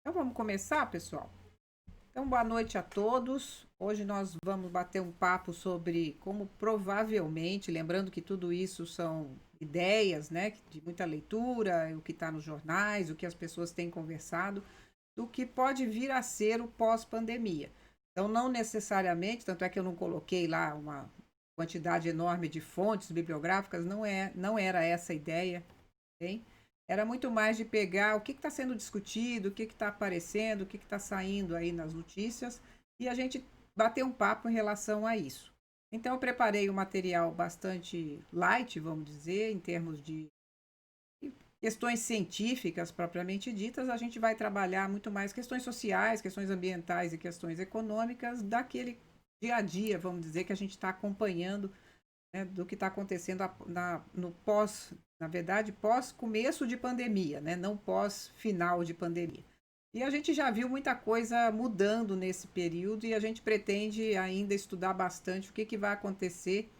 Então vamos começar, pessoal? Então, boa noite a todos. Hoje nós vamos bater um papo sobre como provavelmente, lembrando que tudo isso são ideias, né, de muita leitura, o que está nos jornais, o que as pessoas têm conversado, do que pode vir a ser o pós-pandemia. Então, não necessariamente, tanto é que eu não coloquei lá uma quantidade enorme de fontes bibliográficas, não era essa a ideia, hein? Era muito mais de pegar o que está sendo discutido, o que está aparecendo, o que está saindo aí nas notícias e a gente bater um papo em relação a isso. Então, eu preparei um material bastante light, vamos dizer, em termos de questões científicas propriamente ditas. A gente vai trabalhar muito mais questões sociais, questões ambientais e questões econômicas daquele dia a dia, vamos dizer, que a gente está acompanhando, né, do que está acontecendo no pós, na verdade, pós começo de pandemia, né, não pós final de pandemia. E a gente já viu muita coisa mudando nesse período e a gente pretende ainda estudar bastante o que vai acontecer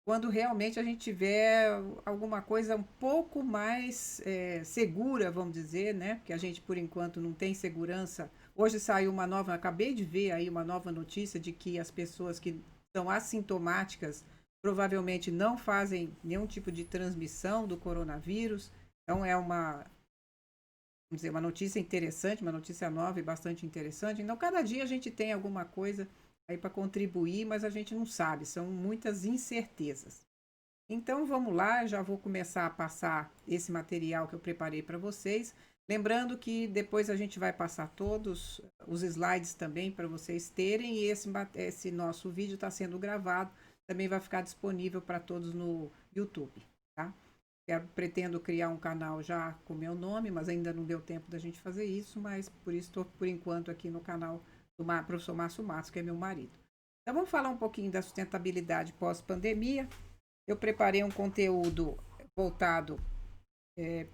quando realmente a gente tiver alguma coisa um pouco mais segura, vamos dizer, né? Porque a gente, por enquanto, não tem segurança. Hoje saiu uma nova, acabei de ver aí uma nova notícia de que as pessoas que são assintomáticas provavelmente não fazem nenhum tipo de transmissão do coronavírus. Então é vamos dizer, uma notícia interessante, uma notícia nova e bastante interessante. Então, cada dia a gente tem alguma coisa aí para contribuir, mas a gente não sabe, são muitas incertezas. Então vamos lá, já vou começar a passar esse material que eu preparei para vocês. Lembrando que depois a gente vai passar todos os slides também para vocês terem, e esse nosso vídeo está sendo gravado, também vai ficar disponível para todos no YouTube, tá? Pretendo criar um canal já com meu nome, mas ainda não deu tempo da gente fazer isso, mas por isso estou por enquanto aqui no canal do professor Márcio Matos, que é meu marido. Então vamos falar um pouquinho da sustentabilidade pós-pandemia. Eu preparei um conteúdo voltado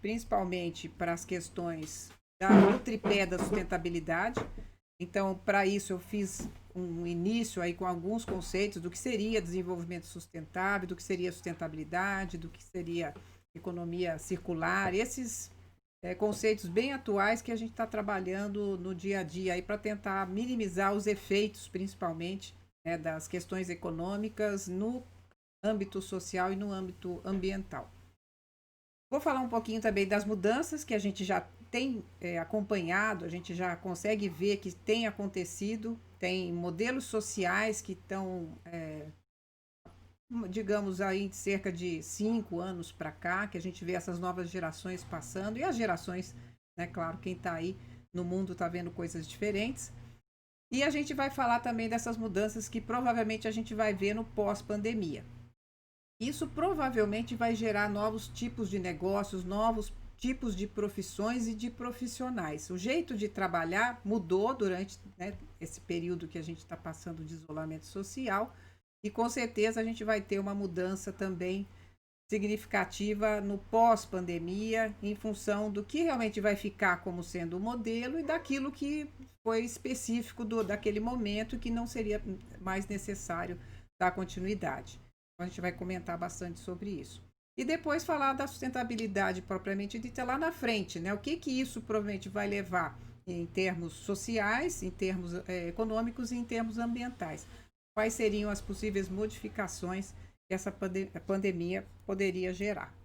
principalmente para as questões do tripé da sustentabilidade. Então, para isso, eu fiz um início aí com alguns conceitos do que seria desenvolvimento sustentável, do que seria sustentabilidade, do que seria economia circular, esses conceitos bem atuais que a gente está trabalhando no dia a dia aí para tentar minimizar os efeitos, principalmente, né, das questões econômicas no âmbito social e no âmbito ambiental. Vou falar um pouquinho também das mudanças que a gente já tem acompanhado, a gente já consegue ver que tem acontecido, tem modelos sociais que estão, digamos aí, de cerca de 5 anos para cá, que a gente vê essas novas gerações passando, e as gerações, né, claro, quem está aí no mundo está vendo coisas diferentes. E a gente vai falar também dessas mudanças que provavelmente a gente vai ver no pós-pandemia. Isso provavelmente vai gerar novos tipos de negócios, novos tipos de profissões e de profissionais. O jeito de trabalhar mudou durante, né, esse período que a gente está passando de isolamento social, e com certeza a gente vai ter uma mudança também significativa no pós-pandemia, em função do que realmente vai ficar como sendo o modelo e daquilo que foi específico daquele momento, que não seria mais necessário dar continuidade. A gente vai comentar bastante sobre isso. E depois falar da sustentabilidade propriamente dita lá na frente, né? O que isso provavelmente vai levar em termos sociais, em termos econômicos e em termos ambientais. Quais seriam as possíveis modificações que essa pandemia poderia gerar.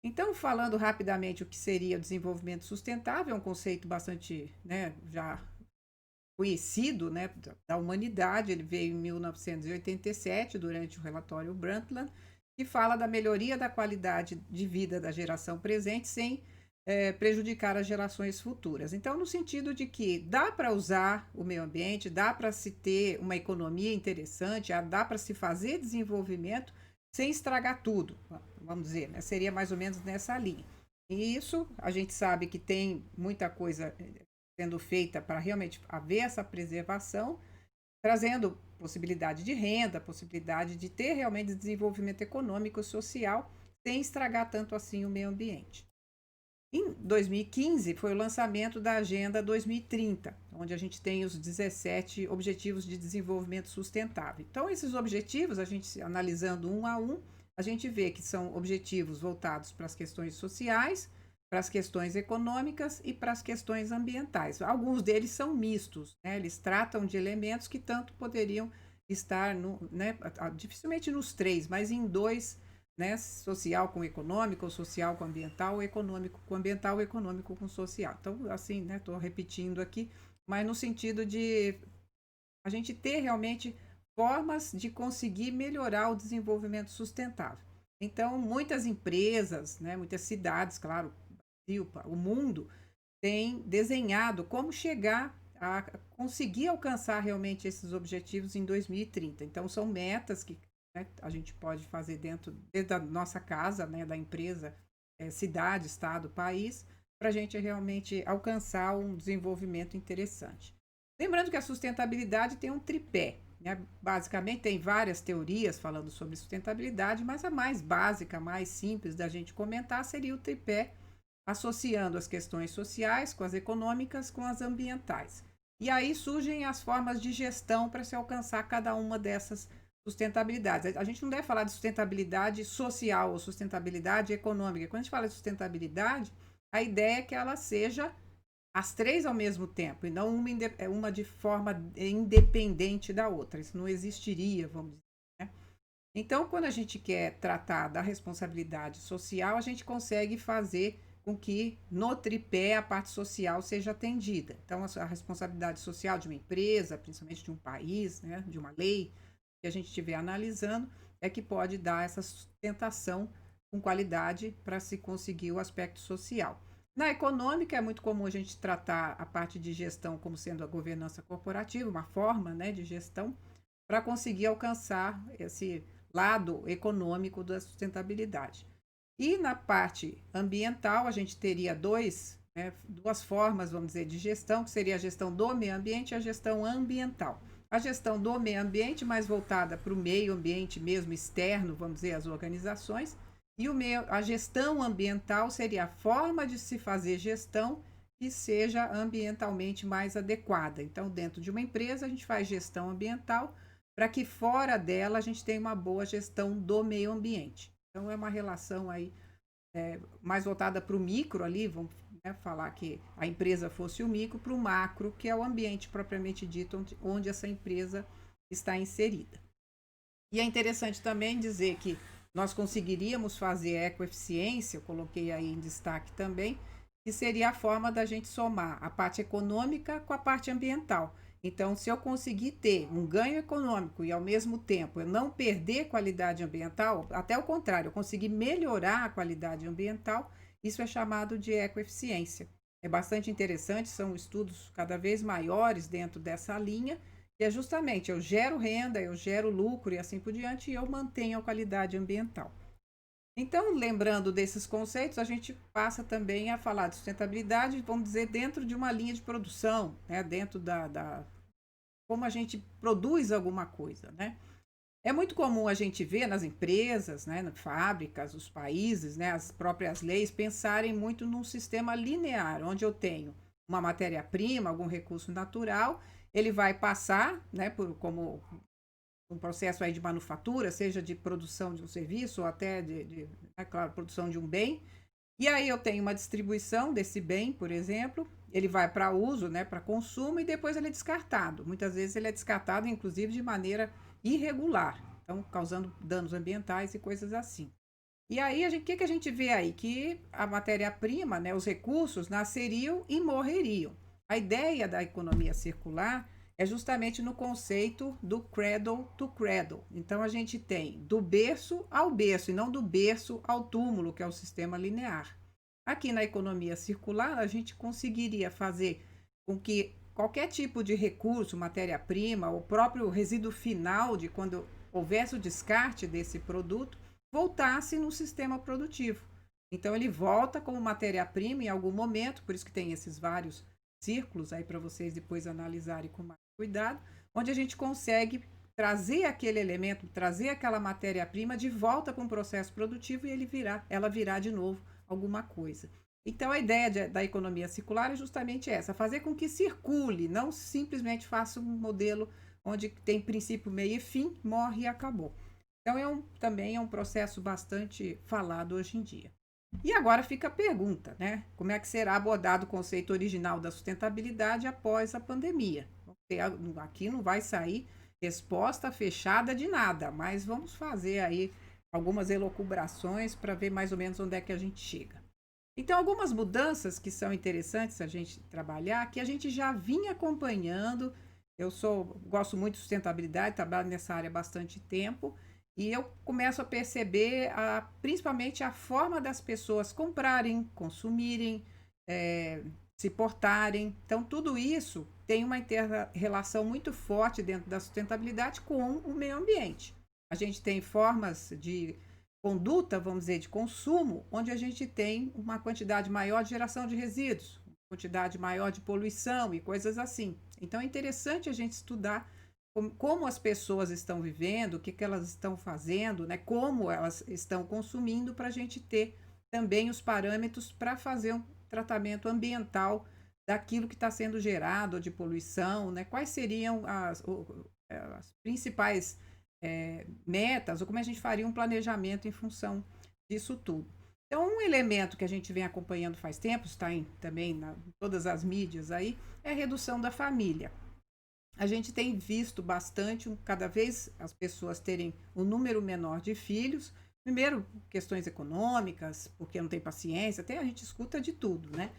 Então, falando rapidamente o que seria o desenvolvimento sustentável, é um conceito bastante, né, já conhecido, né, da humanidade. Ele veio em 1987, durante o relatório Brundtland, que fala da melhoria da qualidade de vida da geração presente sem prejudicar as gerações futuras. Então, no sentido de que dá para usar o meio ambiente, dá para se ter uma economia interessante, dá para se fazer desenvolvimento sem estragar tudo, vamos dizer, né? Seria mais ou menos nessa linha. E isso a gente sabe que tem muita coisa sendo feita para realmente haver essa preservação, trazendo possibilidade de renda, possibilidade de ter realmente desenvolvimento econômico e social, sem estragar tanto assim o meio ambiente. Em 2015 foi o lançamento da Agenda 2030, onde a gente tem os 17 Objetivos de Desenvolvimento Sustentável. Então, esses objetivos, a gente analisando um a um, a gente vê que são objetivos voltados para as questões sociais, para as questões econômicas e para as questões ambientais. Alguns deles são mistos, né? Eles tratam de elementos que tanto poderiam estar, né, dificilmente nos três, mas em dois, né, social com econômico, ou social com ambiental, ou econômico com ambiental, ou econômico com social. Então, assim, né, estou repetindo aqui, mas no sentido de a gente ter realmente formas de conseguir melhorar o desenvolvimento sustentável. Então, muitas empresas, né, muitas cidades, claro, o mundo tem desenhado como chegar a conseguir alcançar realmente esses objetivos em 2030. Então, são metas que, né, a gente pode fazer dentro da nossa casa, né, da empresa, cidade, estado, país, para a gente realmente alcançar um desenvolvimento interessante. Lembrando que a sustentabilidade tem um tripé, né? Basicamente, tem várias teorias falando sobre sustentabilidade, mas a mais básica, mais simples da gente comentar seria o tripé, associando as questões sociais com as econômicas, com as ambientais. E aí surgem as formas de gestão para se alcançar cada uma dessas sustentabilidades. A gente não deve falar de sustentabilidade social ou sustentabilidade econômica. Quando a gente fala de sustentabilidade, a ideia é que ela seja as três ao mesmo tempo, e não uma de forma independente da outra. Isso não existiria, vamos dizer. Né? Então, quando a gente quer tratar da responsabilidade social, a gente consegue fazer com que no tripé a parte social seja atendida. Então, a responsabilidade social de uma empresa, principalmente de um país, né, de uma lei que a gente estiver analisando, é que pode dar essa sustentação com qualidade para se conseguir o aspecto social. Na econômica, é muito comum a gente tratar a parte de gestão como sendo a governança corporativa, uma forma, né, de gestão, para conseguir alcançar esse lado econômico da sustentabilidade. E na parte ambiental, a gente teria duas formas, vamos dizer, de gestão, que seria a gestão do meio ambiente e a gestão ambiental. A gestão do meio ambiente, mais voltada para o meio ambiente mesmo externo, vamos dizer, as organizações, e a gestão ambiental seria a forma de se fazer gestão que seja ambientalmente mais adequada. Então, dentro de uma empresa, a gente faz gestão ambiental para que fora dela a gente tenha uma boa gestão do meio ambiente. Então, é uma relação aí mais voltada para o micro ali, vamos, né, falar que a empresa fosse o micro, para o macro, que é o ambiente propriamente dito, onde essa empresa está inserida. E é interessante também dizer que nós conseguiríamos fazer a ecoeficiência, eu coloquei aí em destaque também, que seria a forma da gente somar a parte econômica com a parte ambiental. Então, se eu conseguir ter um ganho econômico e, ao mesmo tempo, eu não perder qualidade ambiental, até o contrário, eu conseguir melhorar a qualidade ambiental, isso é chamado de ecoeficiência. É bastante interessante, são estudos cada vez maiores dentro dessa linha, que é justamente eu gero renda, eu gero lucro e assim por diante, e eu mantenho a qualidade ambiental. Então, lembrando desses conceitos, a gente passa também a falar de sustentabilidade, vamos dizer, dentro de uma linha de produção, né? Dentro como a gente produz alguma coisa, né? É muito comum a gente ver nas empresas, né, nas fábricas, os países, né, as próprias leis pensarem muito num sistema linear, onde eu tenho uma matéria-prima, algum recurso natural, ele vai passar, né, como um processo aí de manufatura, seja de produção de um serviço ou até claro, produção de um bem. E aí eu tenho uma distribuição desse bem, por exemplo, ele vai para uso, né, para consumo e depois ele é descartado. Muitas vezes ele é descartado, inclusive, de maneira irregular, então causando danos ambientais e coisas assim. E aí, o que a gente vê aí? Que a matéria-prima, né, os recursos, nasceriam e morreriam. A ideia da economia circular é justamente no conceito do cradle to cradle. Então, a gente tem do berço ao berço, e não do berço ao túmulo, que é o sistema linear. Aqui na economia circular, a gente conseguiria fazer com que qualquer tipo de recurso, matéria-prima, o próprio resíduo final de quando houvesse o descarte desse produto, voltasse no sistema produtivo. Então, ele volta como matéria-prima em algum momento, por isso que tem esses vários círculos aí para vocês depois analisarem com mais cuidado, onde a gente consegue trazer aquele elemento, trazer aquela matéria-prima de volta para um processo produtivo e ela virá de novo alguma coisa. Então, a ideia da economia circular é justamente essa, fazer com que circule, não simplesmente faça um modelo onde tem princípio, meio e fim, morre e acabou. Então, também é um processo bastante falado hoje em dia. E agora fica a pergunta, né? Como é que será abordado o conceito original da sustentabilidade após a pandemia? Aqui não vai sair resposta fechada de nada, mas vamos fazer aí algumas elucubrações para ver mais ou menos onde é que a gente chega. Então, algumas mudanças que são interessantes a gente trabalhar, que a gente já vinha acompanhando. Gosto muito de sustentabilidade, trabalho nessa área há bastante tempo, e eu começo a perceber principalmente a forma das pessoas comprarem, consumirem, eh, se portarem. Então, tudo isso tem uma inter-relação muito forte dentro da sustentabilidade com o meio ambiente. A gente tem formas de conduta, vamos dizer, de consumo, onde a gente tem uma quantidade maior de geração de resíduos, uma quantidade maior de poluição e coisas assim. Então é interessante a gente estudar como as pessoas estão vivendo, o que, que elas estão fazendo, né? Como elas estão consumindo, para a gente ter também os parâmetros para fazer um tratamento ambiental daquilo que está sendo gerado de poluição, né? Quais seriam as principais metas, ou como a gente faria um planejamento em função disso tudo. Então, um elemento que a gente vem acompanhando faz tempo, está também em todas as mídias aí, é a redução da família. A gente tem visto bastante, cada vez as pessoas terem um número menor de filhos. Primeiro, questões econômicas, porque não tem paciência, até a gente escuta de tudo, né?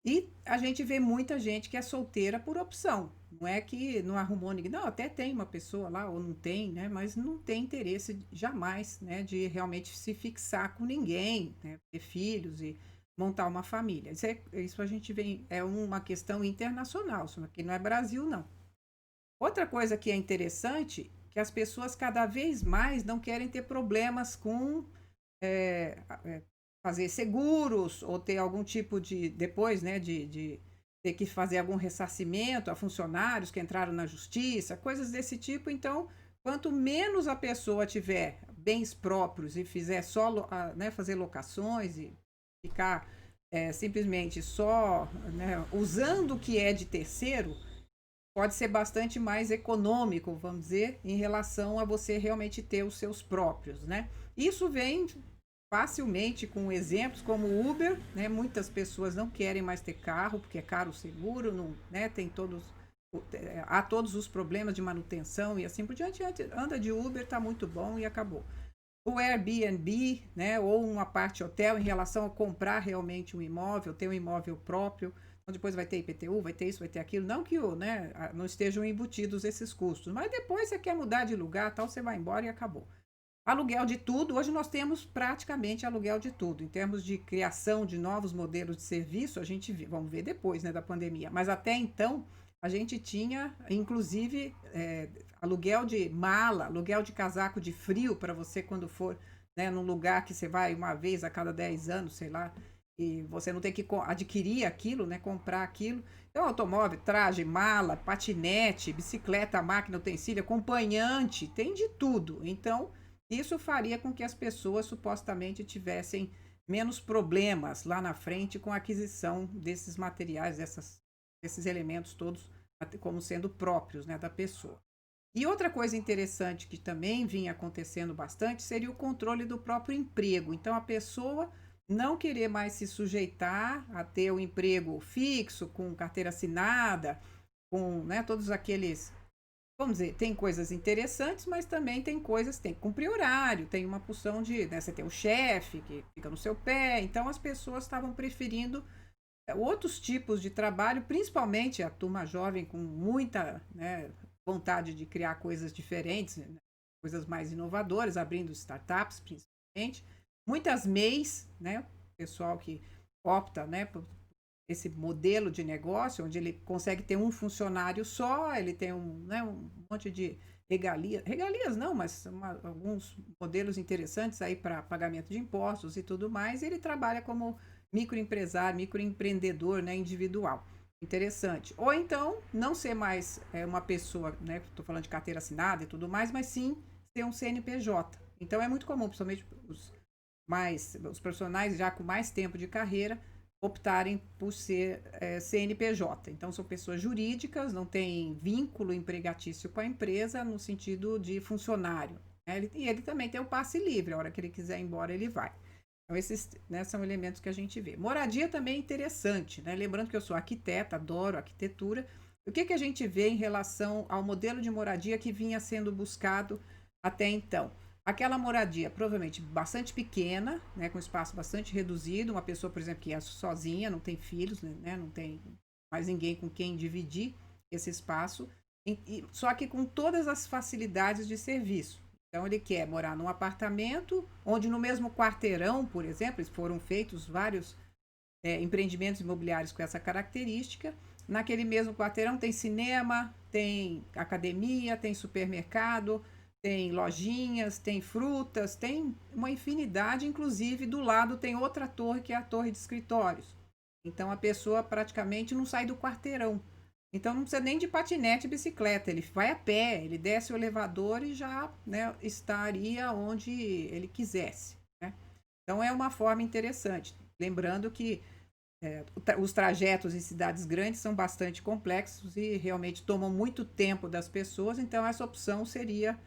E a gente vê muita gente que é solteira por opção. Não é que não arrumou ninguém. Não, até tem uma pessoa lá, ou não tem, né? Mas não tem interesse jamais, né? De realmente se fixar com ninguém, né? Ter filhos e montar uma família. Isso a gente vê, é uma questão internacional. Isso aqui não é Brasil, não. Outra coisa que é interessante, que as pessoas cada vez mais não querem ter problemas com é, é, fazer seguros ou ter algum tipo de, depois, né, de ter que fazer algum ressarcimento a funcionários que entraram na justiça, coisas desse tipo. Então, quanto menos a pessoa tiver bens próprios e fizer só, né, fazer locações e ficar simplesmente só, né, usando o que é de terceiro, pode ser bastante mais econômico, vamos dizer, em relação a você realmente ter os seus próprios, né? Isso vem facilmente com exemplos como o Uber, né? Muitas pessoas não querem mais ter carro porque é caro o seguro, não, né? Há todos os problemas de manutenção e assim por diante. Anda de Uber, tá muito bom e acabou. O Airbnb, né? Ou uma parte hotel em relação a comprar realmente um imóvel, ter um imóvel próprio. Então depois vai ter IPTU, vai ter isso, vai ter aquilo. Não que né, não estejam embutidos esses custos, mas depois você quer mudar de lugar, tal, você vai embora e acabou. Aluguel de tudo, hoje nós temos praticamente aluguel de tudo. Em termos de criação de novos modelos de serviço, a gente vamos ver depois, né, da pandemia. Mas até então, a gente tinha, inclusive, aluguel de mala, aluguel de casaco de frio para você quando for, né, num lugar que você vai uma vez a cada 10 anos, sei lá, e você não tem que adquirir aquilo, né, comprar aquilo. Então, automóvel, traje, mala, patinete, bicicleta, máquina, utensílio, acompanhante, tem de tudo. Então, isso faria com que as pessoas supostamente tivessem menos problemas lá na frente com a aquisição desses materiais, desses elementos todos como sendo próprios, né, da pessoa. E outra coisa interessante que também vinha acontecendo bastante seria o controle do próprio emprego. Então, a pessoa não querer mais se sujeitar a ter um emprego fixo, com carteira assinada, com, né, todos aqueles, vamos dizer, tem coisas interessantes, mas também tem coisas, tem que cumprir horário, tem uma porção de, né, você tem o chefe que fica no seu pé, então as pessoas estavam preferindo outros tipos de trabalho, principalmente a turma jovem com muita, né, vontade de criar coisas diferentes, né, coisas mais inovadoras, abrindo startups principalmente, muitas MEIs, né, pessoal que opta, né, por esse modelo de negócio, onde ele consegue ter um funcionário só, ele tem né, um monte de regalias não, mas alguns modelos interessantes aí para pagamento de impostos e tudo mais, e ele trabalha como microempresário, microempreendedor, né, individual. Interessante. Ou então, não ser mais uma pessoa, né, estou falando de carteira assinada e tudo mais, mas sim ser um CNPJ. Então, é muito comum, principalmente os profissionais já com mais tempo de carreira, optarem por ser CNPJ. Então, são pessoas jurídicas, não têm vínculo empregatício com a empresa no sentido de funcionário. Né? E ele também tem o passe livre, a hora que ele quiser ir embora, ele vai. Então, esses, né, são elementos que a gente vê. Moradia também é interessante, né? Lembrando que eu sou arquiteta, adoro arquitetura. O que a gente vê em relação ao modelo de moradia que vinha sendo buscado até então? Aquela moradia, provavelmente bastante pequena, né, com espaço bastante reduzido. Uma pessoa, por exemplo, que é sozinha, não tem filhos, né, não tem mais ninguém com quem dividir esse espaço. Só que com todas as facilidades de serviço. Então, ele quer morar num apartamento, onde no mesmo quarteirão, por exemplo, foram feitos vários empreendimentos imobiliários com essa característica. Naquele mesmo quarteirão tem cinema, tem academia, tem supermercado, tem lojinhas, tem frutas, tem uma infinidade. Inclusive, do lado tem outra torre, que é a torre de escritórios. Então, a pessoa praticamente não sai do quarteirão. Então não precisa nem de patinete e bicicleta, ele vai a pé, ele desce o elevador e já, né, estaria onde ele quisesse. Né? Então é uma forma interessante. Lembrando que os trajetos em cidades grandes são bastante complexos e realmente tomam muito tempo das pessoas, então essa opção seria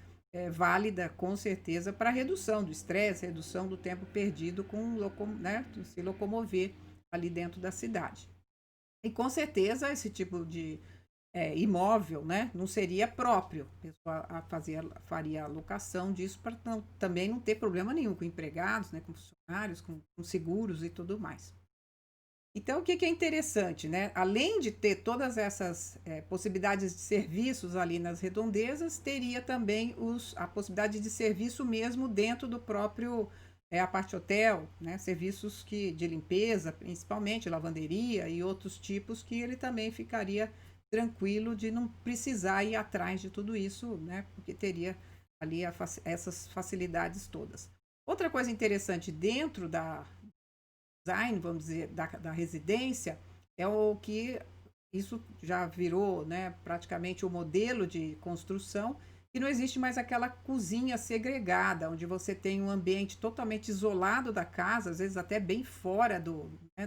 válida com certeza para redução do estresse, redução do tempo perdido com né, se locomover ali dentro da cidade. E com certeza esse tipo de imóvel, né, não seria próprio. A pessoa faria a locação disso para também não ter problema nenhum com empregados, né, com funcionários, com seguros e tudo mais. Então, o que é interessante, né? Além de ter todas essas possibilidades de serviços ali nas redondezas, teria também a possibilidade de serviço mesmo dentro do próprio a parte hotel, né? Serviços de limpeza, principalmente lavanderia e outros tipos que ele também ficaria tranquilo de não precisar ir atrás de tudo isso, né? Porque teria ali essas facilidades todas. Outra coisa interessante dentro da design, vamos dizer, da residência, é o que isso já virou, né, praticamente o modelo de construção, e não existe mais aquela cozinha segregada, onde você tem um ambiente totalmente isolado da casa, às vezes até bem fora né,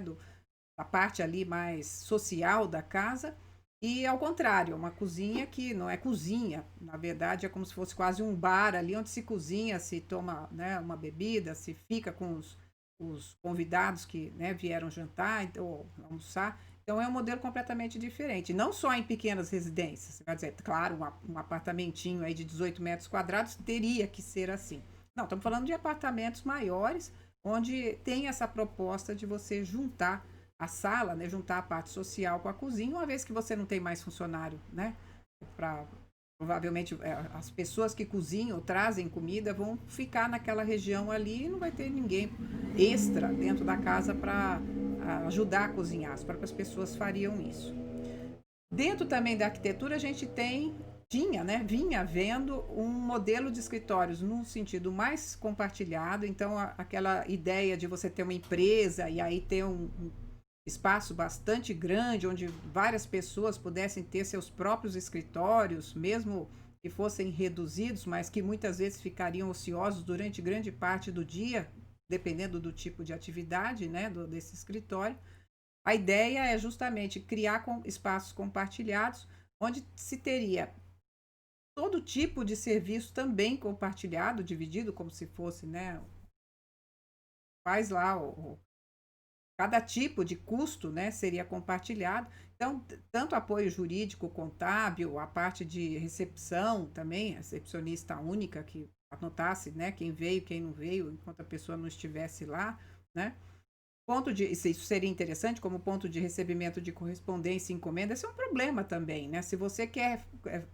da parte ali mais social da casa, e ao contrário, uma cozinha que não é cozinha, na verdade é como se fosse quase um bar ali, onde se cozinha, se toma, né, uma bebida, se fica com os convidados que, né, vieram jantar ou almoçar. Então é um modelo completamente diferente. Não só em pequenas residências. Você vai dizer, claro, um apartamentinho aí de 18 metros quadrados teria que ser assim. Não, estamos falando de apartamentos maiores, onde tem essa proposta de você juntar a sala, né, juntar a parte social com a cozinha, uma vez que você não tem mais funcionário, né, para provavelmente as pessoas que cozinham, trazem comida, vão ficar naquela região ali e não vai ter ninguém extra dentro da casa para ajudar a cozinhar. As próprias pessoas fariam isso. Dentro também da arquitetura, a gente vinha havendo um modelo de escritórios num sentido mais compartilhado. Então, aquela ideia de você ter uma empresa e aí ter um espaço bastante grande, onde várias pessoas pudessem ter seus próprios escritórios, mesmo que fossem reduzidos, mas que muitas vezes ficariam ociosos durante grande parte do dia, dependendo do tipo de atividade, né, desse escritório. A ideia é justamente criar espaços compartilhados, onde se teria todo tipo de serviço também compartilhado, dividido, como se fosse, né, faz lá cada tipo de custo, né, seria compartilhado. Então, tanto apoio jurídico, contábil, a parte de recepção também, recepcionista única que anotasse, né, quem veio, quem não veio, enquanto a pessoa não estivesse lá, né? Isso seria interessante como ponto de recebimento de correspondência e encomenda. Esse é um problema também, né? Se você quer,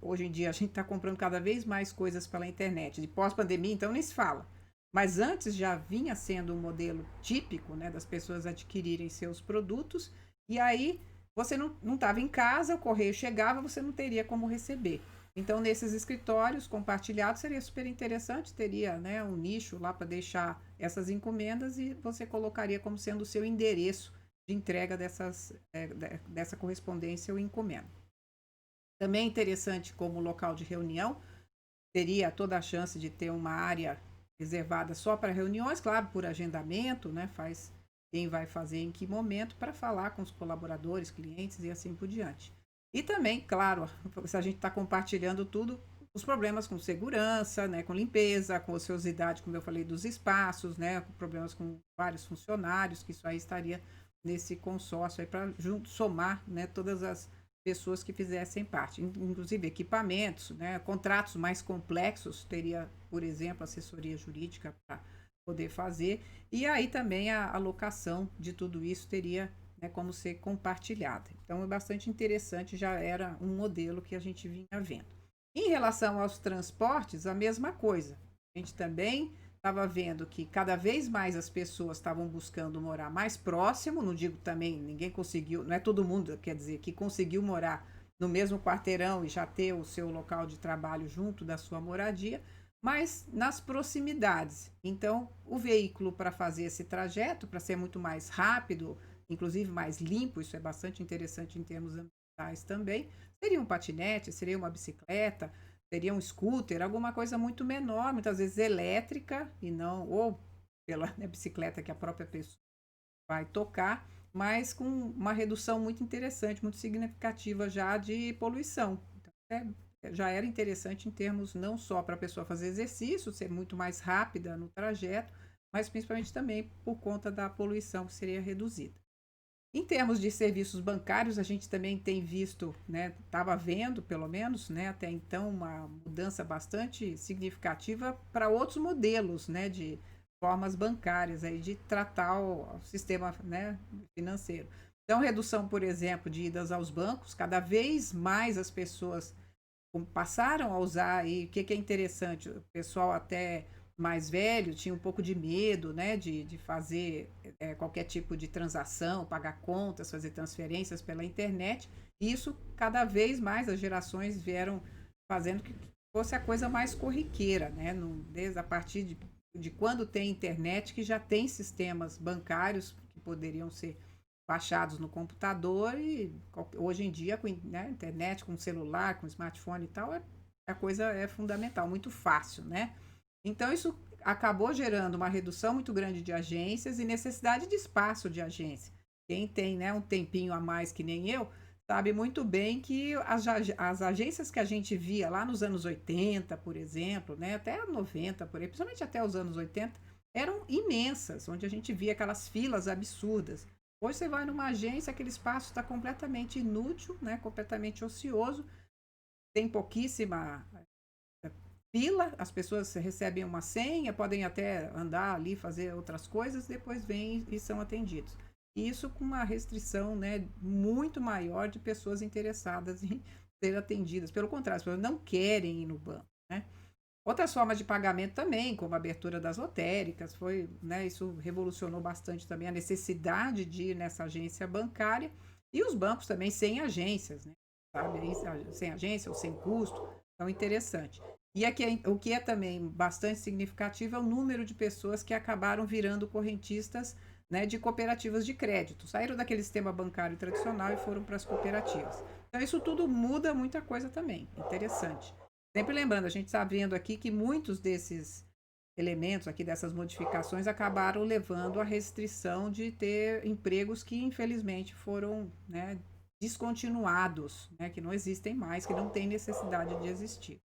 hoje em dia a gente está comprando cada vez mais coisas pela internet, de pós-pandemia, então nem se fala. Mas antes já vinha sendo um modelo típico, né, das pessoas adquirirem seus produtos, e aí você não estava em casa, o correio chegava, você não teria como receber. Então, nesses escritórios compartilhados, seria super interessante, teria, né, um nicho lá para deixar essas encomendas e você colocaria como sendo o seu endereço de entrega dessa correspondência ou encomenda. Também é interessante como local de reunião, teria toda a chance de ter uma área reservada só para reuniões, claro, por agendamento, né? Faz quem vai fazer em que momento para falar com os colaboradores, clientes e assim por diante. E também, claro, se a gente está compartilhando tudo, os problemas com segurança, né, com limpeza, com ociosidade, como eu falei, dos espaços, né, problemas com vários funcionários, que isso aí estaria nesse consórcio aí para somar, né, todas as pessoas que fizessem parte, inclusive equipamentos, né, contratos mais complexos, teria, por exemplo, assessoria jurídica para poder fazer, e aí também a alocação de tudo isso teria, né, como ser compartilhada. Então é bastante interessante, já era um modelo que a gente vinha vendo. Em relação aos transportes, a mesma coisa. A gente também estava vendo que cada vez mais as pessoas estavam buscando morar mais próximo, não digo também, ninguém conseguiu, não é todo mundo, quer dizer, que conseguiu morar no mesmo quarteirão e já ter o seu local de trabalho junto da sua moradia, mas nas proximidades. Então, o veículo para fazer esse trajeto, para ser muito mais rápido, inclusive mais limpo, isso é bastante interessante em termos ambientais também, seria um patinete, seria uma bicicleta, seria um scooter, alguma coisa muito menor, muitas vezes elétrica, e não, ou pela né, bicicleta que a própria pessoa vai tocar, mas com uma redução muito interessante, muito significativa já de poluição. Então, já era interessante em termos não só para a pessoa fazer exercício, ser muito mais rápida no trajeto, mas principalmente também por conta da poluição que seria reduzida. Em termos de serviços bancários, a gente também tem visto, né, estava vendo, pelo menos, né, até então, uma mudança bastante significativa para outros modelos, né, de formas bancárias aí de tratar o sistema, né, financeiro. Então, redução, por exemplo, de idas aos bancos, cada vez mais as pessoas passaram a usar, e o que é interessante, o pessoal até mais velho tinha um pouco de medo, né, de fazer qualquer tipo de transação, pagar contas, fazer transferências pela internet. E isso, cada vez mais, as gerações vieram fazendo que fosse a coisa mais corriqueira, né, desde a partir de quando tem internet, que já tem sistemas bancários que poderiam ser baixados no computador e hoje em dia com né, internet, com celular, com smartphone e tal, a coisa é fundamental, muito fácil, né? Então isso acabou gerando uma redução muito grande de agências e necessidade de espaço de agência. Quem tem né, um tempinho a mais que nem eu, sabe muito bem que as agências que a gente via lá nos anos 80, por exemplo, né, até 90, por aí, principalmente até os anos 80, eram imensas, onde a gente via aquelas filas absurdas. Hoje você vai numa agência, aquele espaço está completamente inútil, né, completamente ocioso, tem pouquíssima fila, as pessoas recebem uma senha, podem até andar ali, fazer outras coisas, depois vêm e são atendidos. Isso com uma restrição né, muito maior de pessoas interessadas em ser atendidas. Pelo contrário, as pessoas não querem ir no banco. Né? Outras formas de pagamento também, como a abertura das lotéricas, foi, né, isso revolucionou bastante também a necessidade de ir nessa agência bancária e os bancos também sem agências, né? Sabe? Sem agência ou sem custo, então interessante. E aqui, o que é também bastante significativo é o número de pessoas que acabaram virando correntistas né, de cooperativas de crédito. Saíram daquele sistema bancário tradicional e foram para as cooperativas. Então, isso tudo muda muita coisa também. Interessante. Sempre lembrando, a gente está vendo aqui que muitos desses elementos aqui, dessas modificações, acabaram levando à restrição de ter empregos que, infelizmente, foram né, descontinuados, né, que não existem mais, que não têm necessidade de existir.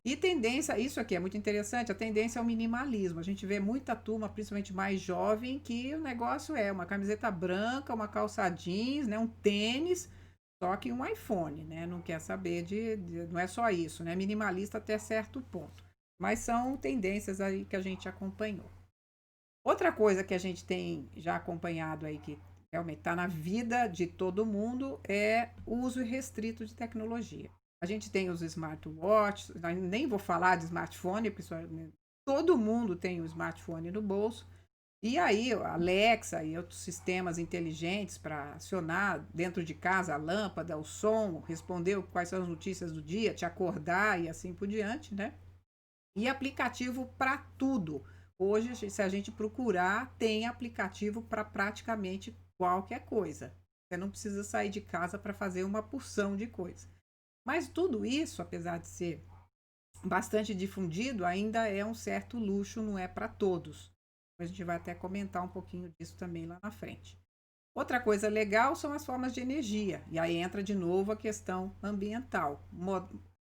E tendência, isso aqui é muito interessante, a tendência é o minimalismo. A gente vê muita turma, principalmente mais jovem, que o negócio é uma camiseta branca, uma calça jeans, né, um tênis, só que um iPhone, né? Não quer saber não é só isso, né? Minimalista até certo ponto. Mas são tendências aí que a gente acompanhou. Outra coisa que a gente tem já acompanhado aí, que realmente está na vida de todo mundo, é o uso restrito de tecnologia. A gente tem os smartwatches, nem vou falar de smartphone, pessoal, todo mundo tem um smartphone no bolso. E aí, a Alexa e outros sistemas inteligentes para acionar dentro de casa a lâmpada, o som, responder quais são as notícias do dia, te acordar e assim por diante, né? E aplicativo para tudo. Hoje, se a gente procurar, tem aplicativo para praticamente qualquer coisa. Você não precisa sair de casa para fazer uma porção de coisa. Mas tudo isso, apesar de ser bastante difundido, ainda é um certo luxo, não é para todos. A gente vai até comentar um pouquinho disso também lá na frente. Outra coisa legal são as formas de energia. E aí entra de novo a questão ambiental.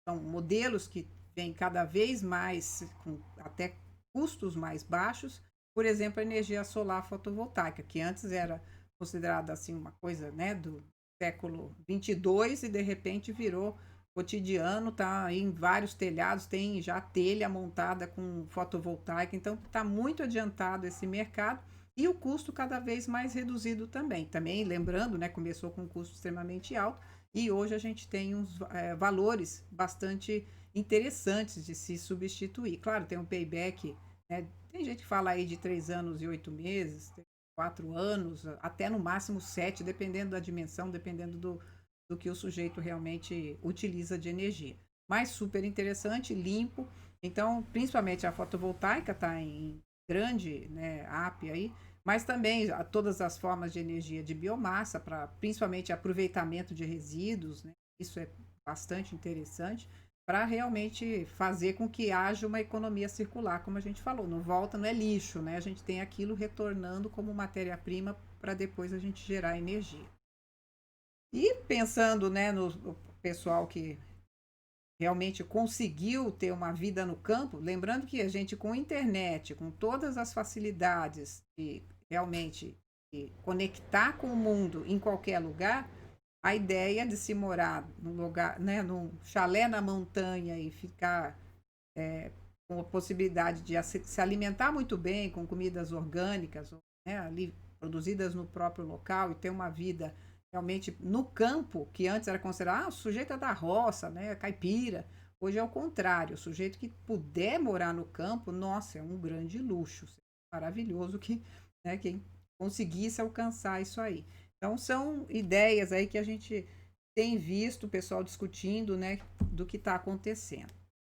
São modelos que vem cada vez mais com até custos mais baixos, por exemplo, a energia solar fotovoltaica, que antes era considerada assim uma coisa, né, do século 22 e de repente virou cotidiano, tá em vários telhados, tem já telha montada com fotovoltaica, então está muito adiantado esse mercado e o custo cada vez mais reduzido também. Também lembrando, né, começou com um custo extremamente alto e hoje a gente tem uns valores bastante interessantes de se substituir. Claro, tem um payback, né, tem gente que fala aí de 3 anos e 8 meses, 4 anos, até no máximo 7, dependendo da dimensão, dependendo do que o sujeito realmente utiliza de energia. Mas super interessante, limpo. Então, principalmente a fotovoltaica está em grande, né, AP aí, mas também todas as formas de energia de biomassa, para principalmente aproveitamento de resíduos, né? Isso é bastante interessante para realmente fazer com que haja uma economia circular, como a gente falou, não volta, não é lixo, né? A gente tem aquilo retornando como matéria-prima para depois a gente gerar energia. E pensando, né, no pessoal que realmente conseguiu ter uma vida no campo, lembrando que a gente com internet, com todas as facilidades de realmente de conectar com o mundo em qualquer lugar, a ideia de se morar num lugar, né, num chalé na montanha e ficar com a possibilidade de se alimentar muito bem com comidas orgânicas, né, ali produzidas no próprio local e ter uma vida realmente no campo, que antes era considerado o sujeito é da roça, né, caipira. Hoje é o contrário, o sujeito que puder morar no campo, nossa, é um grande luxo, maravilhoso que, né, quem conseguisse alcançar isso aí. Então são ideias aí que a gente tem visto o pessoal discutindo, né, do que está acontecendo.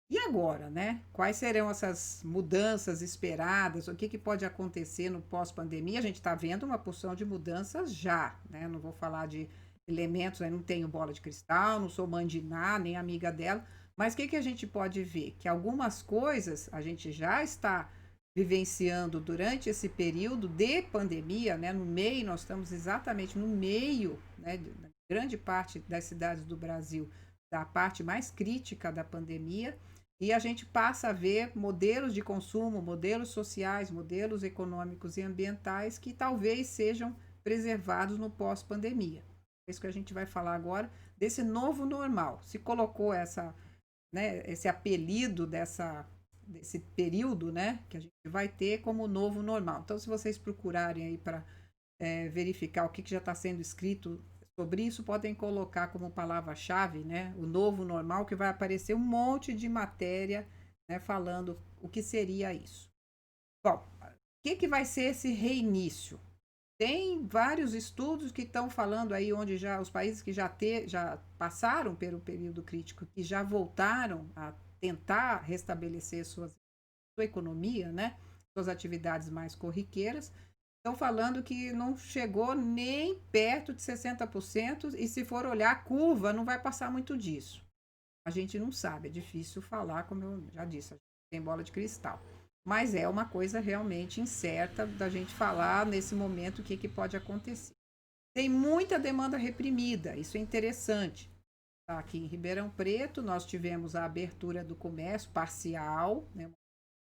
E agora, né? Quais serão essas mudanças esperadas? O que, que pode acontecer no pós-pandemia? A gente está vendo uma porção de mudanças já, né? Não vou falar de elementos, eu não tenho bola de cristal, não sou mãe de Ná, nem amiga dela, mas o que, que a gente pode ver? Que algumas coisas a gente já está vivenciando durante esse período de pandemia, né? No meio, nós estamos exatamente no meio, né? Da grande parte das cidades do Brasil, da parte mais crítica da pandemia. E a gente passa a ver modelos de consumo, modelos sociais, modelos econômicos e ambientais que talvez sejam preservados no pós-pandemia. É isso que a gente vai falar agora desse novo normal. Se colocou né, esse apelido desse período, né, que a gente vai ter como novo normal. Então, se vocês procurarem aí para verificar o que já está sendo escrito sobre isso, podem colocar como palavra-chave, né, o novo normal, que vai aparecer um monte de matéria, né, falando o que seria isso. Bom, o que vai ser esse reinício? Tem vários estudos que estão falando aí onde já os países que já passaram pelo período crítico, que já voltaram a tentar restabelecer sua economia, né, suas atividades mais corriqueiras, estão falando que não chegou nem perto de 60% e se for olhar a curva, não vai passar muito disso. A gente não sabe, é difícil falar, como eu já disse, a gente tem bola de cristal. Mas é uma coisa realmente incerta da gente falar nesse momento o que, que pode acontecer. Tem muita demanda reprimida, isso é interessante. Tá, aqui em Ribeirão Preto, nós tivemos a abertura do comércio parcial, né,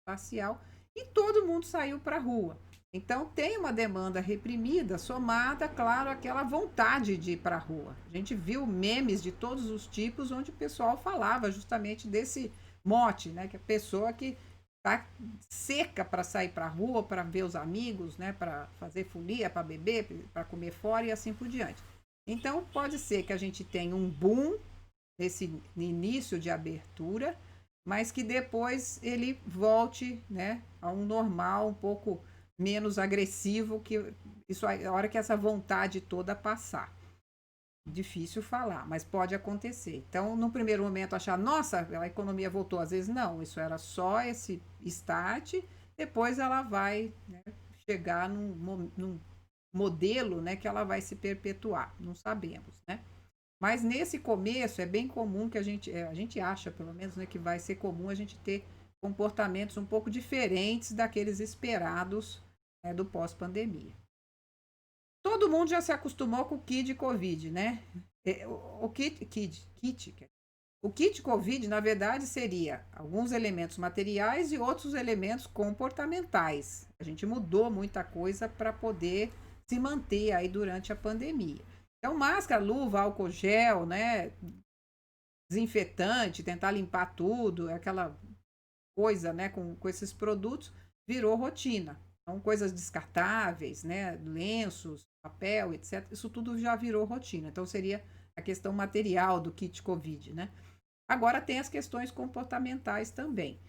parcial, e todo mundo saiu para a rua. Então tem uma demanda reprimida, somada, claro, àquela vontade de ir para a rua. A gente viu memes de todos os tipos onde o pessoal falava justamente desse mote, né? Que a pessoa que está seca para sair para a rua, para ver os amigos, né? Para fazer folia, para beber, para comer fora e assim por diante. Então pode ser que a gente tenha um boom nesse início de abertura, mas que depois ele volte, né, a um normal um pouco menos agressivo, que isso a hora que essa vontade toda passar. Difícil falar, mas pode acontecer. Então, no primeiro momento, achar, nossa, a economia voltou. Às vezes, não, isso era só esse start, depois ela vai, né, chegar num modelo, né, que ela vai se perpetuar. Não sabemos, né? Mas nesse começo é bem comum que a gente acha, pelo menos, né, que vai ser comum a gente ter comportamentos um pouco diferentes daqueles esperados, né, do pós-pandemia. Todo mundo já se acostumou com o kit Covid, né? O kit, O kit COVID, na verdade, seria alguns elementos materiais e outros elementos comportamentais. A gente mudou muita coisa para poder se manter aí durante a pandemia. Então, máscara, luva, álcool gel, né? Desinfetante, tentar limpar tudo, aquela coisa, né? Com esses produtos, virou rotina. Então, coisas descartáveis, né? Lenços, papel, etc. Isso tudo já virou rotina. Então, seria a questão material do kit COVID, né? Agora tem as questões comportamentais também.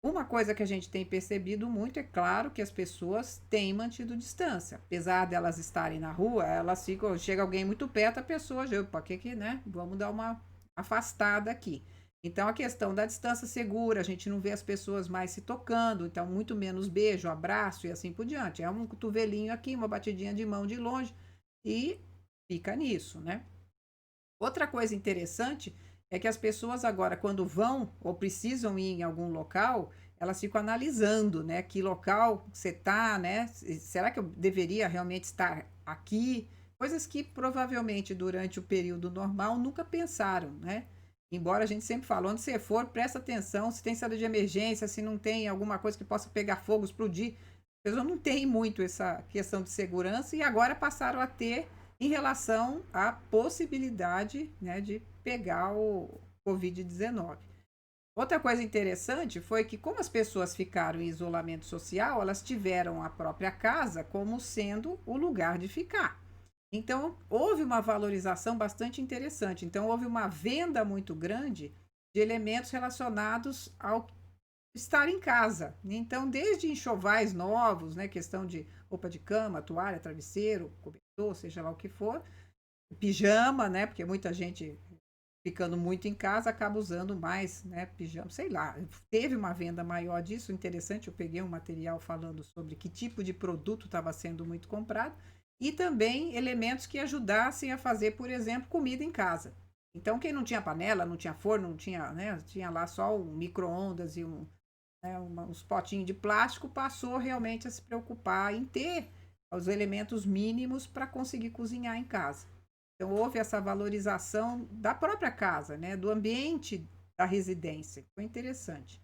Uma coisa que a gente tem percebido muito é claro que as pessoas têm mantido distância. Apesar delas estarem na rua, elas ficam, chega alguém muito perto, a pessoa já, opa, que, né? Vamos dar uma afastada aqui. Então a questão da distância segura, a gente não vê as pessoas mais se tocando, então muito menos beijo, abraço e assim por diante. É um cotovelinho aqui, uma batidinha de mão de longe e fica nisso, né? Outra coisa interessante é que as pessoas agora, quando vão ou precisam ir em algum local, elas ficam analisando, né? Que local você está, né? Será que eu deveria realmente estar aqui? Coisas que provavelmente durante o período normal nunca pensaram, né? Embora a gente sempre fale, onde você for, presta atenção, se tem saída de emergência, se não tem alguma coisa que possa pegar fogo, explodir. As pessoas não têm muito essa questão de segurança e agora passaram a ter em relação à possibilidade, né, de pegar o Covid-19. Outra coisa interessante foi que, como as pessoas ficaram em isolamento social, elas tiveram a própria casa como sendo o lugar de ficar. Então, houve uma valorização bastante interessante. Então, houve uma venda muito grande de elementos relacionados ao estar em casa. Então, desde enxovais novos, né, questão de roupa de cama, toalha, travesseiro, cobertor, seja lá o que for, pijama, né, porque muita gente ficando muito em casa acaba usando mais, né, pijama, sei lá. Teve uma venda maior disso, interessante, eu peguei um material falando sobre que tipo de produto estava sendo muito comprado e também elementos que ajudassem a fazer, por exemplo, comida em casa. Então, quem não tinha panela, não tinha forno, não tinha, né, tinha lá só um micro-ondas e né, uns potinhos de plástico, passou realmente a se preocupar em ter os elementos mínimos para conseguir cozinhar em casa. Então, houve essa valorização da própria casa, né, do ambiente da residência. Foi interessante.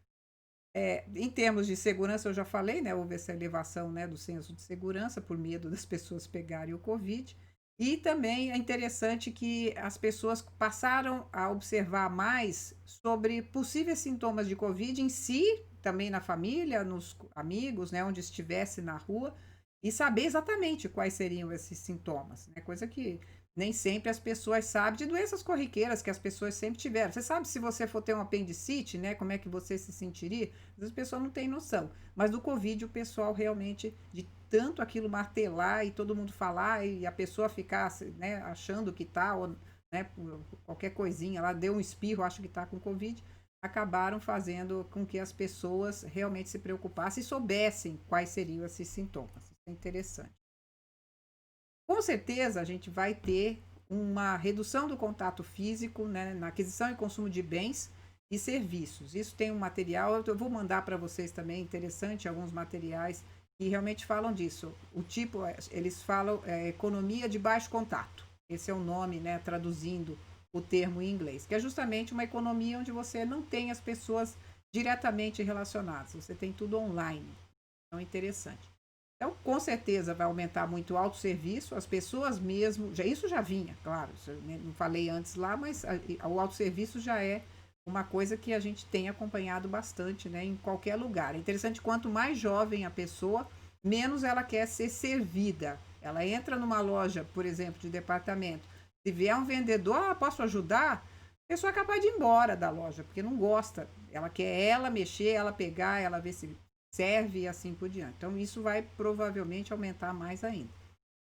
Em termos de segurança, eu já falei, né, houve essa elevação, né, do senso de segurança por medo das pessoas pegarem o Covid. E também é interessante que as pessoas passaram a observar mais sobre possíveis sintomas de Covid em si, também na família, nos amigos, né, onde estivesse na rua, e saber exatamente quais seriam esses sintomas, né? Coisa que nem sempre as pessoas sabem de doenças corriqueiras que as pessoas sempre tiveram. Você sabe se você for ter um apendicite, né, como é que você se sentiria? Às vezes a pessoa não tem noção. Mas do Covid o pessoal realmente, de tanto aquilo martelar e todo mundo falar e a pessoa ficar, né, achando que tá, ou, né, qualquer coisinha lá, deu um espirro, acho que tá com Covid, acabaram fazendo com que as pessoas realmente se preocupassem e soubessem quais seriam esses sintomas. Isso é interessante. Com certeza a gente vai ter uma redução do contato físico, né, na aquisição e consumo de bens e serviços. Isso tem um material, eu vou mandar para vocês também, interessante, alguns materiais que realmente falam disso. O tipo, eles falam economia de baixo contato. Esse é o nome, né, traduzindo o termo em inglês, que é justamente uma economia onde você não tem as pessoas diretamente relacionadas, você tem tudo online. Então é interessante. Então, com certeza vai aumentar muito o autosserviço, as pessoas mesmo, isso já vinha, claro, isso não falei antes lá, mas o autosserviço já é uma coisa que a gente tem acompanhado bastante, né, em qualquer lugar. É interessante, quanto mais jovem a pessoa, menos ela quer ser servida. Ela entra numa loja, por exemplo, de departamento, se vier um vendedor, posso ajudar? A pessoa é capaz de ir embora da loja, porque não gosta. Ela quer ela mexer, ela pegar, ela ver se serve e assim por diante. Então, isso vai provavelmente aumentar mais ainda.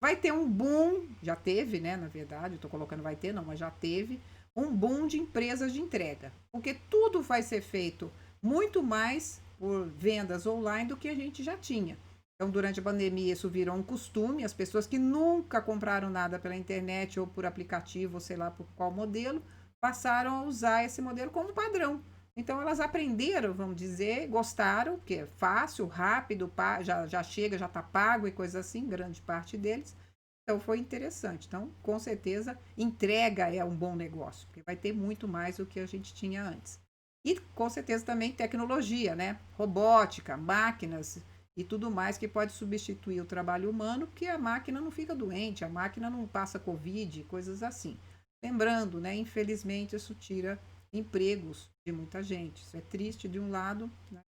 Vai ter um boom, já teve, né? Na verdade, estou colocando vai ter, não, mas já teve um boom de empresas de entrega, porque tudo vai ser feito muito mais por vendas online do que a gente já tinha. Então, durante a pandemia, isso virou um costume. As pessoas que nunca compraram nada pela internet ou por aplicativo, ou sei lá por qual modelo, passaram a usar esse modelo como padrão. Então, elas aprenderam, vamos dizer, gostaram, porque é fácil, rápido, já chega, já está pago e coisa assim, grande parte deles. Então foi interessante. Então, com certeza, entrega é um bom negócio, porque vai ter muito mais do que a gente tinha antes. E com certeza também tecnologia, né? Robótica, máquinas e tudo mais que pode substituir o trabalho humano, porque a máquina não fica doente, a máquina não passa Covid, coisas assim. Lembrando, né? Infelizmente, isso tira empregos de muita gente. Isso é triste de um lado, né?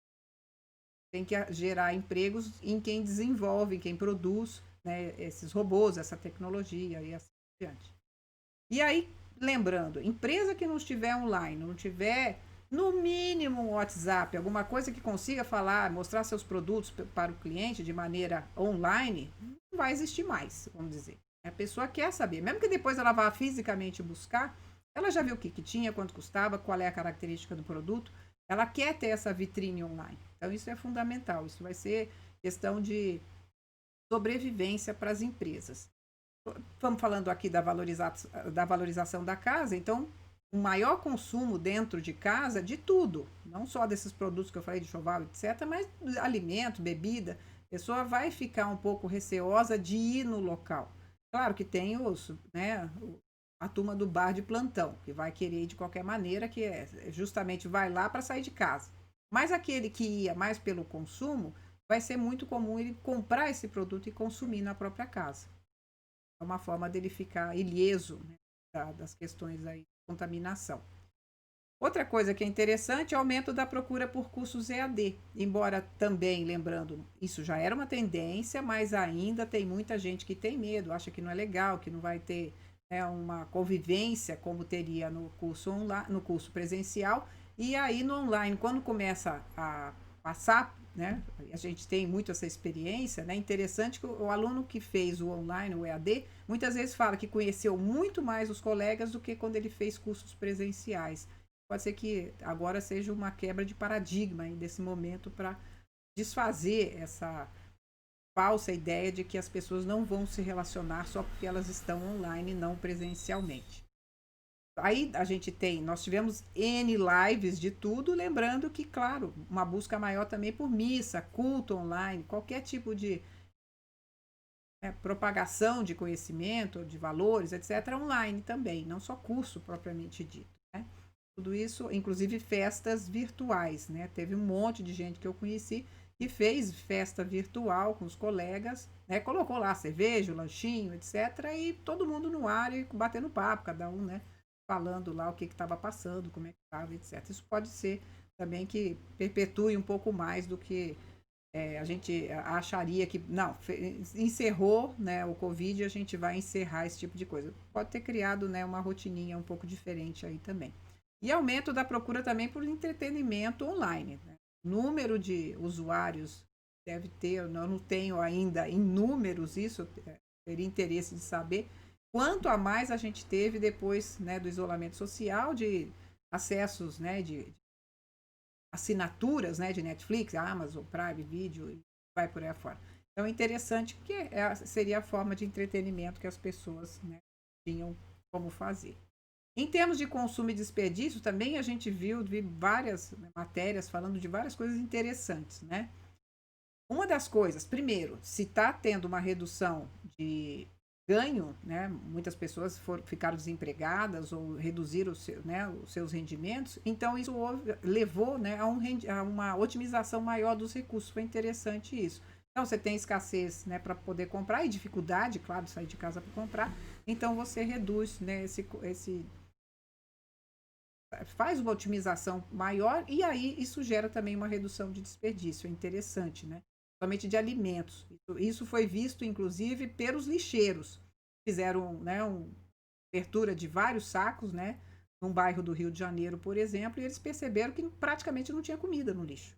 Tem que gerar empregos em quem desenvolve, em quem produz, né, esses robôs, essa tecnologia e assim por diante. E aí, lembrando, empresa que não estiver online, não tiver no mínimo um WhatsApp, alguma coisa que consiga falar, mostrar seus produtos para o cliente de maneira online, não vai existir mais, vamos dizer. A pessoa quer saber, mesmo que depois ela vá fisicamente buscar, ela já viu o que tinha, quanto custava, qual é a característica do produto, ela quer ter essa vitrine online. Então, isso é fundamental. Isso vai ser questão de sobrevivência para as empresas. Vamos falando aqui da valorização da casa, então, o maior consumo dentro de casa de tudo, não só desses produtos que eu falei, de enxoval, etc., mas alimento, bebida. A pessoa vai ficar um pouco receosa de ir no local. Claro que tem né, a turma do bar de plantão, que vai querer ir de qualquer maneira, que justamente vai lá para sair de casa. Mas aquele que ia mais pelo consumo, vai ser muito comum ele comprar esse produto e consumir na própria casa. É uma forma dele ficar ilheso, né, das questões aí de contaminação. Outra coisa que é interessante é o aumento da procura por cursos EAD. Embora também, lembrando, isso já era uma tendência, mas ainda tem muita gente que tem medo, acha que não é legal, que não vai ter, né, uma convivência como teria no curso online, no curso presencial. E aí no online, quando começa a passar, né, a gente tem muito essa experiência, né? Interessante que o aluno que fez o online, o EAD, muitas vezes fala que conheceu muito mais os colegas do que quando ele fez cursos presenciais. Pode ser que agora seja uma quebra de paradigma aí desse momento para desfazer essa falsa ideia de que as pessoas não vão se relacionar só porque elas estão online e não presencialmente. Aí a gente tem, nós tivemos N lives de tudo, lembrando que, claro, uma busca maior também por missa, culto online, qualquer tipo de, né, propagação de conhecimento, de valores, etc., online também, não só curso propriamente dito. Né? Tudo isso, inclusive festas virtuais, né? Teve um monte de gente que eu conheci que fez festa virtual com os colegas, né? Colocou lá cerveja, lanchinho, etc. E todo mundo no ar e batendo papo, cada um, né? Falando lá o que estava passando, como é que estava, etc. Isso pode ser também que perpetue um pouco mais do que a gente acharia que, não, encerrou, né, o Covid, a gente vai encerrar esse tipo de coisa. Pode ter criado, né, uma rotininha um pouco diferente aí também. E aumento da procura também por entretenimento online. Né? Número de usuários deve ter, eu não tenho ainda em números isso, teria interesse de saber quanto a mais a gente teve depois, né, do isolamento social, de acessos, né, de assinaturas, né, de Netflix, Amazon, Prime Video e vai por aí afora. Então é interessante que seria a forma de entretenimento que as pessoas, né, tinham como fazer. Em termos de consumo e desperdício, também a gente viu várias matérias falando de várias coisas interessantes, né? Uma das coisas, primeiro, se está tendo uma redução de ganho, né? Muitas pessoas ficaram desempregadas ou reduziram né, os seus rendimentos, então isso levou, né, a uma otimização maior dos recursos. Foi interessante isso. Então você tem escassez, né, para poder comprar e dificuldade, claro, de sair de casa para comprar. Então você reduz, né, esse faz uma otimização maior e aí isso gera também uma redução de desperdício. É interessante, né? Somente de alimentos. Isso foi visto, inclusive, pelos lixeiros. Fizeram, né, uma abertura de vários sacos, né? Num bairro do Rio de Janeiro, por exemplo, e eles perceberam que praticamente não tinha comida no lixo.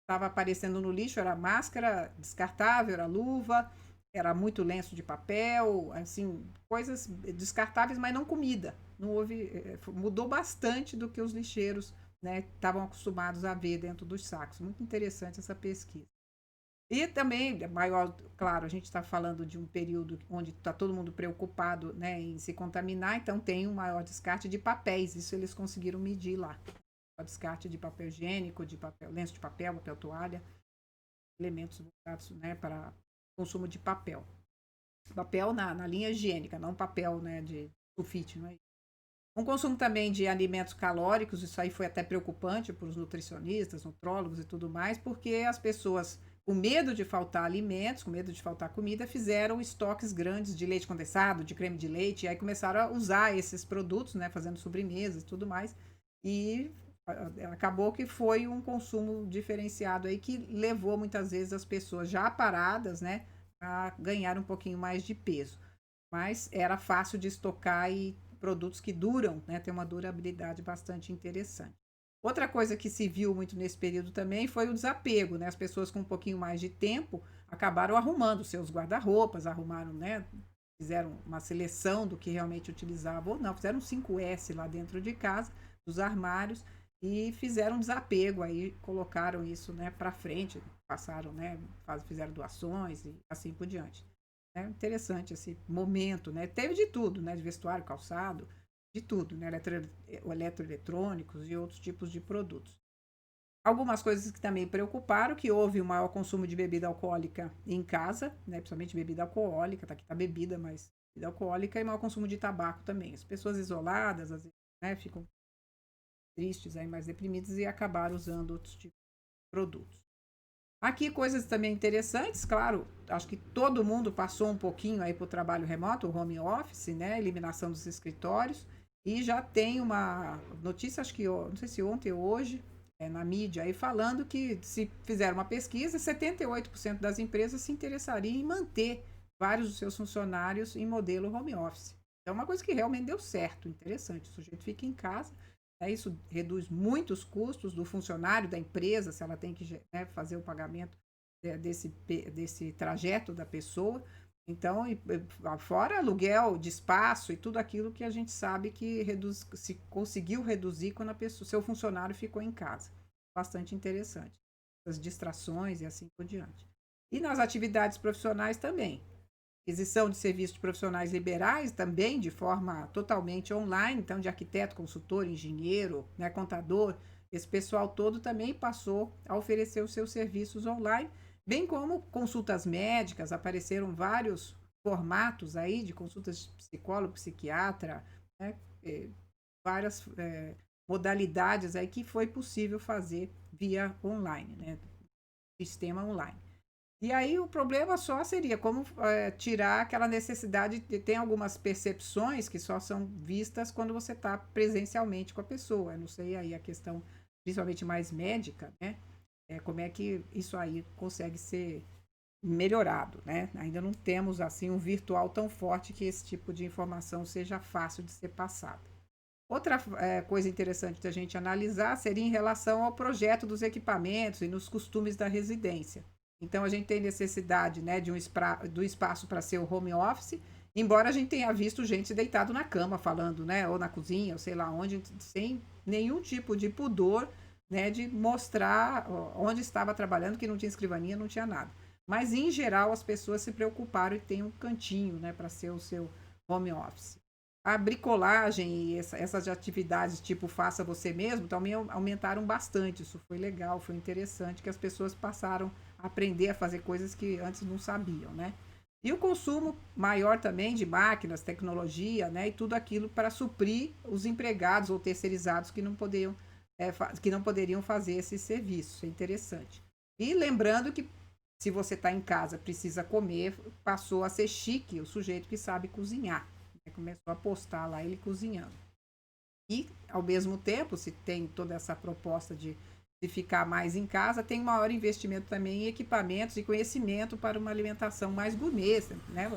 Estava aparecendo no lixo, era máscara descartável, era luva, era muito lenço de papel, assim, coisas descartáveis, mas não comida. Não houve, mudou bastante do que os lixeiros, né, estavam acostumados a ver dentro dos sacos. Muito interessante essa pesquisa. E também, maior, claro, a gente está falando de um período onde está todo mundo preocupado, né, em se contaminar, então tem um maior descarte de papéis, isso eles conseguiram medir lá. O descarte de papel higiênico, de papel, lenço de papel, papel toalha, elementos voltados, né, para consumo de papel. Papel na linha higiênica, não papel, né, de sulfite, não é? Um consumo também de alimentos calóricos, isso aí foi até preocupante para os nutricionistas, nutrólogos e tudo mais, porque as pessoas, com medo de faltar alimentos, com medo de faltar comida, fizeram estoques grandes de leite condensado, de creme de leite, e aí começaram a usar esses produtos, né, fazendo sobremesas e tudo mais, e acabou que foi um consumo diferenciado aí que levou muitas vezes as pessoas já paradas, né, a ganhar um pouquinho mais de peso. Mas era fácil de estocar e produtos que duram, né, tem uma durabilidade bastante interessante. Outra coisa que se viu muito nesse período também foi o desapego, né? As pessoas com um pouquinho mais de tempo acabaram arrumando seus guarda-roupas, arrumaram, né? Fizeram uma seleção do que realmente utilizavam ou não, fizeram um 5S lá dentro de casa, dos armários, e fizeram um desapego aí, colocaram isso, né, para frente, passaram, né, fizeram doações e assim por diante. É interessante esse momento, né? Teve de tudo, né? De vestuário, calçado, de tudo, né? Eletroeletrônicos e outros tipos de produtos. Algumas coisas que também preocuparam, que houve um maior consumo de bebida alcoólica em casa, né? Principalmente bebida alcoólica, tá aqui tá bebida, mas bebida alcoólica e maior consumo de tabaco também. As pessoas isoladas, às vezes, né? Ficam tristes, aí, mais deprimidas e acabaram usando outros tipos de produtos. Aqui coisas também interessantes, claro, acho que todo mundo passou um pouquinho aí para o trabalho remoto, o home office, né, eliminação dos escritórios, e já tem uma notícia, acho que não sei se ontem ou hoje, na mídia aí falando que se fizer uma pesquisa, 78% das empresas se interessariam em manter vários dos seus funcionários em modelo home office. É uma coisa que realmente deu certo, interessante, o sujeito fica em casa, isso reduz muitos custos do funcionário, da empresa, se ela tem que, né, fazer o pagamento desse trajeto da pessoa. Então, fora aluguel de espaço e tudo aquilo que a gente sabe que se conseguiu reduzir quando seu funcionário ficou em casa. Bastante interessante. As distrações e assim por diante. E nas atividades profissionais também aquisição de serviços de profissionais liberais também de forma totalmente online, então de arquiteto, consultor, engenheiro, né, contador, esse pessoal todo também passou a oferecer os seus serviços online, bem como consultas médicas, apareceram vários formatos aí de consultas de psicólogo, psiquiatra, né, várias modalidades aí que foi possível fazer via online, né, sistema online. E aí o problema só seria como tirar aquela necessidade de ter algumas percepções que só são vistas quando você está presencialmente com a pessoa. Eu não sei aí a questão, principalmente mais médica, né? Como é que isso aí consegue ser melhorado, né? Ainda não temos assim um virtual tão forte que esse tipo de informação seja fácil de ser passada. Outra coisa interessante da gente analisar seria em relação ao projeto dos equipamentos e nos costumes da residência. Então, a gente tem necessidade, né, do espaço para ser o home office, embora a gente tenha visto gente deitado na cama falando, né, ou na cozinha, ou sei lá onde, sem nenhum tipo de pudor, né, de mostrar onde estava trabalhando, que não tinha escrivaninha, não tinha nada. Mas, em geral, as pessoas se preocuparam e tem um cantinho, né, para ser o seu home office. A bricolagem e essas atividades tipo faça você mesmo também aumentaram bastante. Isso foi legal, foi interessante, que as pessoas passaram a aprender a fazer coisas que antes não sabiam, né? E o consumo maior também de máquinas, tecnologia, né? E tudo aquilo para suprir os empregados ou terceirizados que que não poderiam fazer esse serviço. É interessante. E lembrando que se você está em casa, precisa comer, passou a ser chique o sujeito que sabe cozinhar. Começou a postar lá ele cozinhando. E, ao mesmo tempo, se tem toda essa proposta de ficar mais em casa, tem maior investimento também em equipamentos e conhecimento para uma alimentação mais gourmet, né?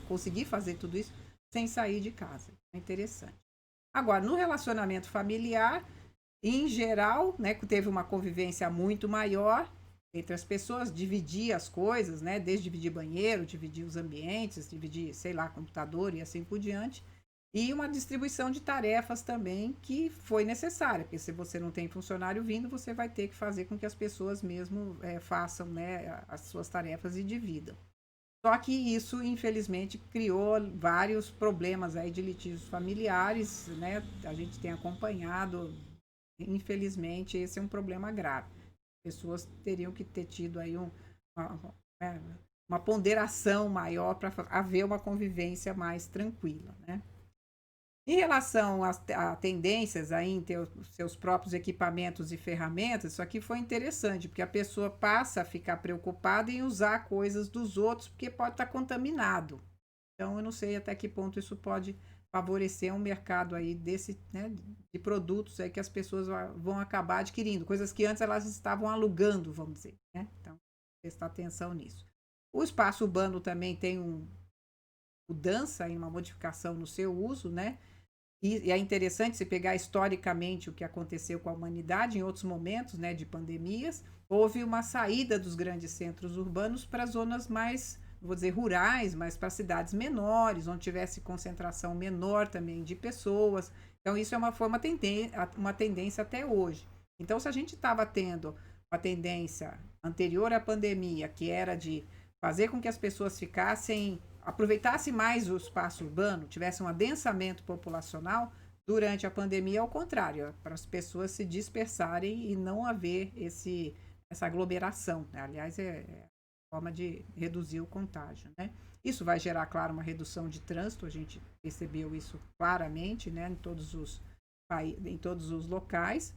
Conseguir fazer tudo isso sem sair de casa. É interessante. Agora, no relacionamento familiar, em geral, né, teve uma convivência muito maior entre as pessoas, dividir as coisas, né, desde dividir banheiro, dividir os ambientes, dividir, sei lá, computador e assim por diante. E uma distribuição de tarefas também que foi necessária, porque se você não tem funcionário vindo, você vai ter que fazer com que as pessoas mesmo façam, né, as suas tarefas e dividam. Só que isso, infelizmente, criou vários problemas aí de litígios familiares, né? A gente tem acompanhado, infelizmente, esse é um problema grave. Pessoas teriam que ter tido aí uma ponderação maior para haver uma convivência mais tranquila, né? Em relação a tendências aí em ter os seus próprios equipamentos e ferramentas, isso aqui foi interessante, porque a pessoa passa a ficar preocupada em usar coisas dos outros, porque pode estar contaminado. Então, eu não sei até que ponto isso pode favorecer um mercado aí desse, né, de produtos aí que as pessoas vão acabar adquirindo, coisas que antes elas estavam alugando, vamos dizer, né? Então, prestar atenção nisso. O espaço urbano também tem mudança e uma modificação no seu uso, né? E é interessante se pegar historicamente o que aconteceu com a humanidade em outros momentos, né, de pandemias, houve uma saída dos grandes centros urbanos para zonas mais, vou dizer, rurais, mas para cidades menores, onde tivesse concentração menor também de pessoas. Então, isso é uma tendência até hoje. Então, se a gente estava tendo uma tendência anterior à pandemia, que era de fazer com que as pessoas aproveitasse mais o espaço urbano, tivesse um adensamento populacional, durante a pandemia, ao contrário, para as pessoas se dispersarem e não haver essa aglomeração, né? Aliás, é forma de reduzir o contágio, né? Isso vai gerar, claro, uma redução de trânsito, a gente percebeu isso claramente, né, em todos os locais,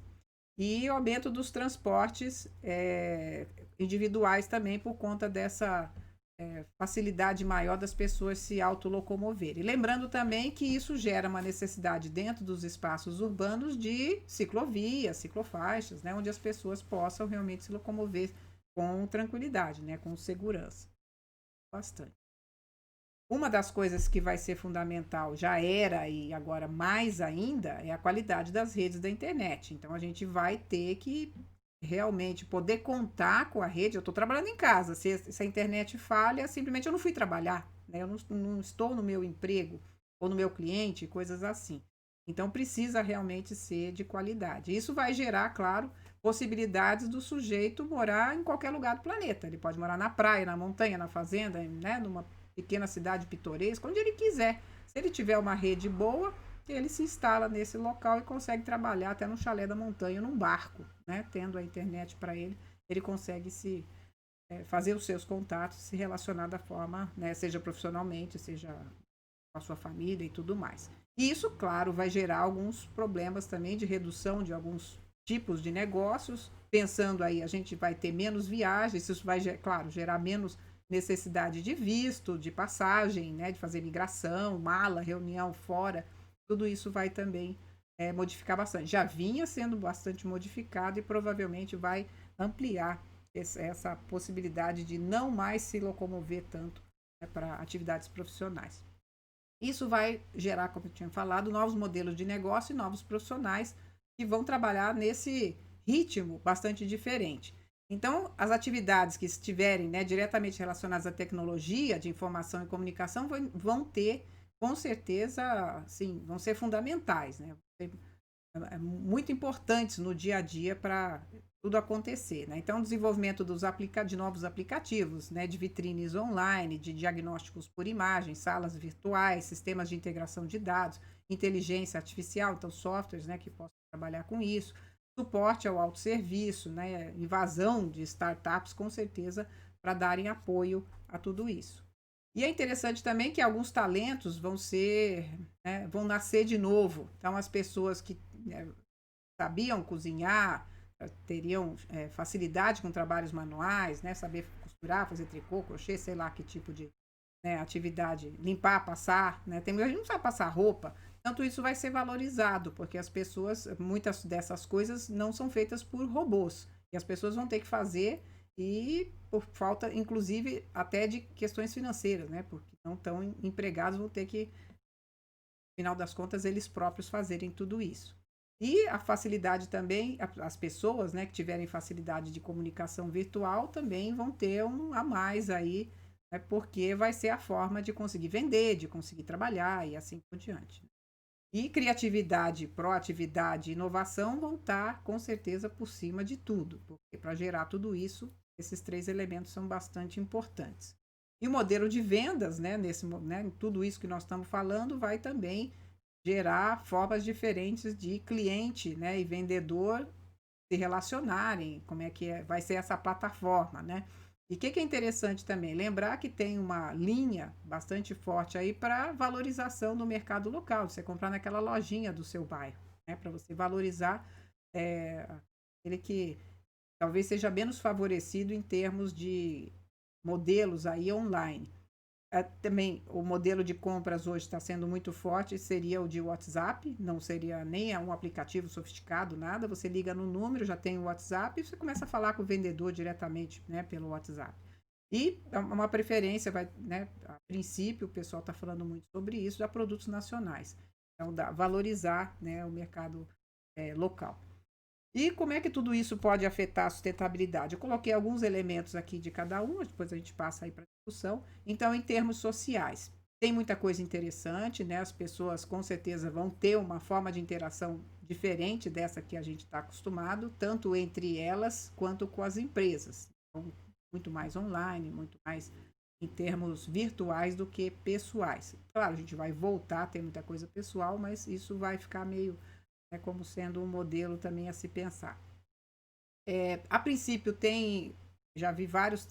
e o aumento dos transportes individuais também por conta dessa facilidade maior das pessoas se autolocomoverem. Lembrando também que isso gera uma necessidade dentro dos espaços urbanos de ciclovias, ciclofaixas, né, onde as pessoas possam realmente se locomover com tranquilidade, né, com segurança. Bastante. Uma das coisas que vai ser fundamental, já era e agora mais ainda, é a qualidade das redes da internet. Então, a gente vai ter que realmente poder contar com a rede. Eu estou trabalhando em casa, se a internet falha, simplesmente eu não fui trabalhar, né? Eu não estou no meu emprego ou no meu cliente, coisas assim. Então, precisa realmente ser de qualidade. Isso vai gerar, claro, possibilidades do sujeito morar em qualquer lugar do planeta. Ele pode morar na praia, na montanha, na fazenda, né? Numa pequena cidade pitoresca, onde ele quiser. Se ele tiver uma rede boa, ele se instala nesse local e consegue trabalhar até no chalé da montanha, num barco, né? Tendo a internet para ele, ele consegue fazer os seus contatos, se relacionar da forma, né? Seja profissionalmente, seja com a sua família e tudo mais. E isso, claro, vai gerar alguns problemas também de redução de alguns tipos de negócios. Pensando aí, a gente vai ter menos viagens, isso vai, claro, gerar menos necessidade de visto, de passagem, né, de fazer migração, mala, reunião fora, tudo isso vai também modificar bastante. Já vinha sendo bastante modificado e provavelmente vai ampliar essa possibilidade de não mais se locomover tanto, né, para atividades profissionais. Isso vai gerar, como eu tinha falado, novos modelos de negócio e novos profissionais que vão trabalhar nesse ritmo bastante diferente. Então, as atividades que estiverem, né, diretamente relacionadas à tecnologia de informação e comunicação vão ter, com certeza, sim, vão ser fundamentais, né? Muito importantes no dia a dia para tudo acontecer, né? Então, o desenvolvimento de novos aplicativos, né, de vitrines online, de diagnósticos por imagem, salas virtuais, sistemas de integração de dados, inteligência artificial, então softwares, né, que possam trabalhar com isso, suporte ao autosserviço, né, invasão de startups, com certeza, para darem apoio a tudo isso. E é interessante também que alguns talentos vão nascer de novo. Então, as pessoas que sabiam cozinhar, teriam facilidade com trabalhos manuais, né, saber costurar, fazer tricô, crochê, sei lá que tipo de atividade, limpar, passar, né, tem muita gente que não sabe passar roupa, tanto isso vai ser valorizado, porque as pessoas, muitas dessas coisas não são feitas por robôs, e as pessoas vão ter que fazer, e por falta, inclusive, até de questões financeiras, né, porque não estão empregados, vão ter que, no final das contas, eles próprios fazerem tudo isso. E a facilidade também, as pessoas, né, que tiverem facilidade de comunicação virtual também vão ter um a mais aí, né, porque vai ser a forma de conseguir vender, de conseguir trabalhar e assim por diante. E criatividade, proatividade e inovação vão estar, com certeza, por cima de tudo, porque para gerar tudo isso, esses três elementos são bastante importantes. E o modelo de vendas, né, tudo isso que nós estamos falando, vai também gerar formas diferentes de cliente, né, e vendedor se relacionarem, como é que vai ser essa plataforma, né? E o que é interessante também? Lembrar que tem uma linha bastante forte aí para valorização no mercado local, você comprar naquela lojinha do seu bairro, né? Para você valorizar aquele que talvez seja menos favorecido em termos de modelos aí online. Também o modelo de compras hoje está sendo muito forte, seria o de WhatsApp, não seria nem um aplicativo sofisticado, nada. Você liga no número, já tem o WhatsApp e você começa a falar com o vendedor diretamente, né, pelo WhatsApp. E é uma preferência, vai, né, a princípio, o pessoal está falando muito sobre isso, já produtos nacionais. Então, valorizar, né, o mercado local. E como é que tudo isso pode afetar a sustentabilidade? Eu coloquei alguns elementos aqui de cada um, depois a gente passa aí para a discussão. Então, em termos sociais, tem muita coisa interessante, né? As pessoas com certeza vão ter uma forma de interação diferente dessa que a gente está acostumado, tanto entre elas quanto com as empresas. Então, muito mais online, muito mais em termos virtuais do que pessoais. Claro, a gente vai voltar a ter muita coisa pessoal, mas isso vai ficar meio como sendo um modelo também a se pensar. A princípio tem, já vi várias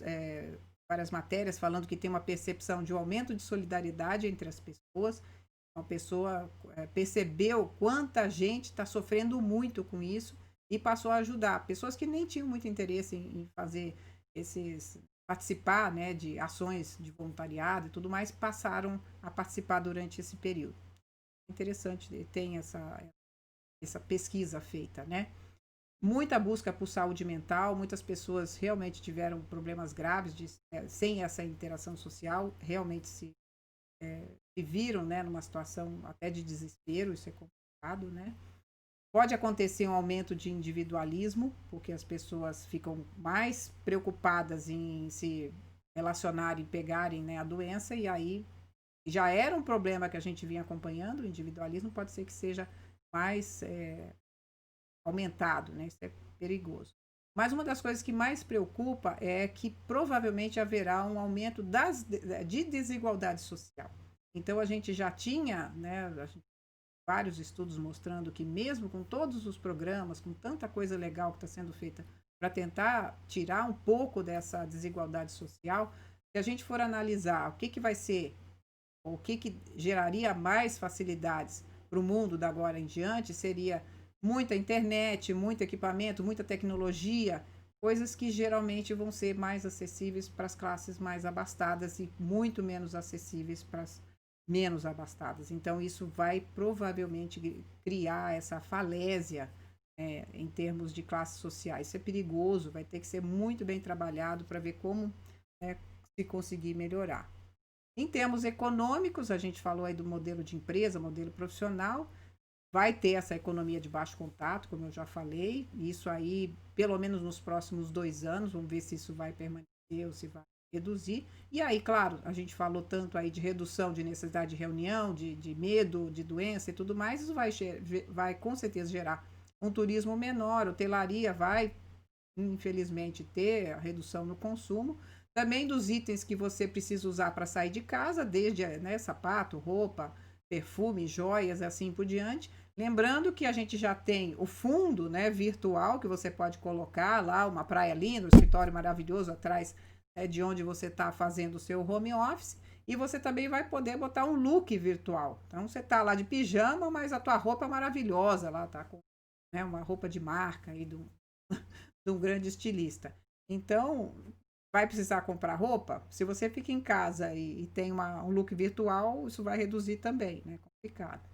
matérias falando que tem uma percepção de um aumento de solidariedade entre as pessoas. Uma pessoa percebeu quanta gente está sofrendo muito com isso e passou a ajudar. Pessoas que nem tinham muito interesse em fazer participar, né, de ações de voluntariado e tudo mais, passaram a participar durante esse período. Interessante, tem essa pesquisa feita, né? Muita busca por saúde mental, muitas pessoas realmente tiveram problemas graves sem essa interação social, realmente se viram, né, numa situação até de desespero, isso é complicado, né? Pode acontecer um aumento de individualismo, porque as pessoas ficam mais preocupadas em se relacionarem, pegarem, né, a doença, e aí já era um problema que a gente vinha acompanhando, o individualismo pode ser que seja mais aumentado, né? Isso é perigoso. Mas uma das coisas que mais preocupa é que provavelmente haverá um aumento de desigualdade social. Então a gente já tinha, né, vários estudos mostrando que mesmo com todos os programas, com tanta coisa legal que está sendo feita para tentar tirar um pouco dessa desigualdade social, se a gente for analisar o que vai ser, o que geraria mais facilidades para o mundo da agora em diante, seria muita internet, muito equipamento, muita tecnologia, coisas que geralmente vão ser mais acessíveis para as classes mais abastadas e muito menos acessíveis para as menos abastadas. Então, isso vai provavelmente criar essa falésia em termos de classes sociais. Isso é perigoso, vai ter que ser muito bem trabalhado para ver como se conseguir melhorar. Em termos econômicos, a gente falou aí do modelo de empresa, modelo profissional, vai ter essa economia de baixo contato, como eu já falei, isso aí, pelo menos nos próximos 2 anos, vamos ver se isso vai permanecer ou se vai reduzir. E aí, claro, a gente falou tanto aí de redução de necessidade de reunião, de medo, de doença e tudo mais, isso vai com certeza gerar um turismo menor, hotelaria vai, infelizmente, ter a redução no consumo. Também dos itens que você precisa usar para sair de casa, desde né, sapato, roupa, perfume, joias, assim por diante. Lembrando que a gente já tem o fundo, né, virtual que você pode colocar lá, uma praia linda, um escritório maravilhoso atrás de onde você está fazendo o seu home office. E você também vai poder botar um look virtual. Então você está lá de pijama, mas a tua roupa é maravilhosa lá, tá com né, uma roupa de marca aí de um grande estilista. Então, vai precisar comprar roupa? Se você fica em casa e tem um look virtual, isso vai reduzir também, né? Complicado.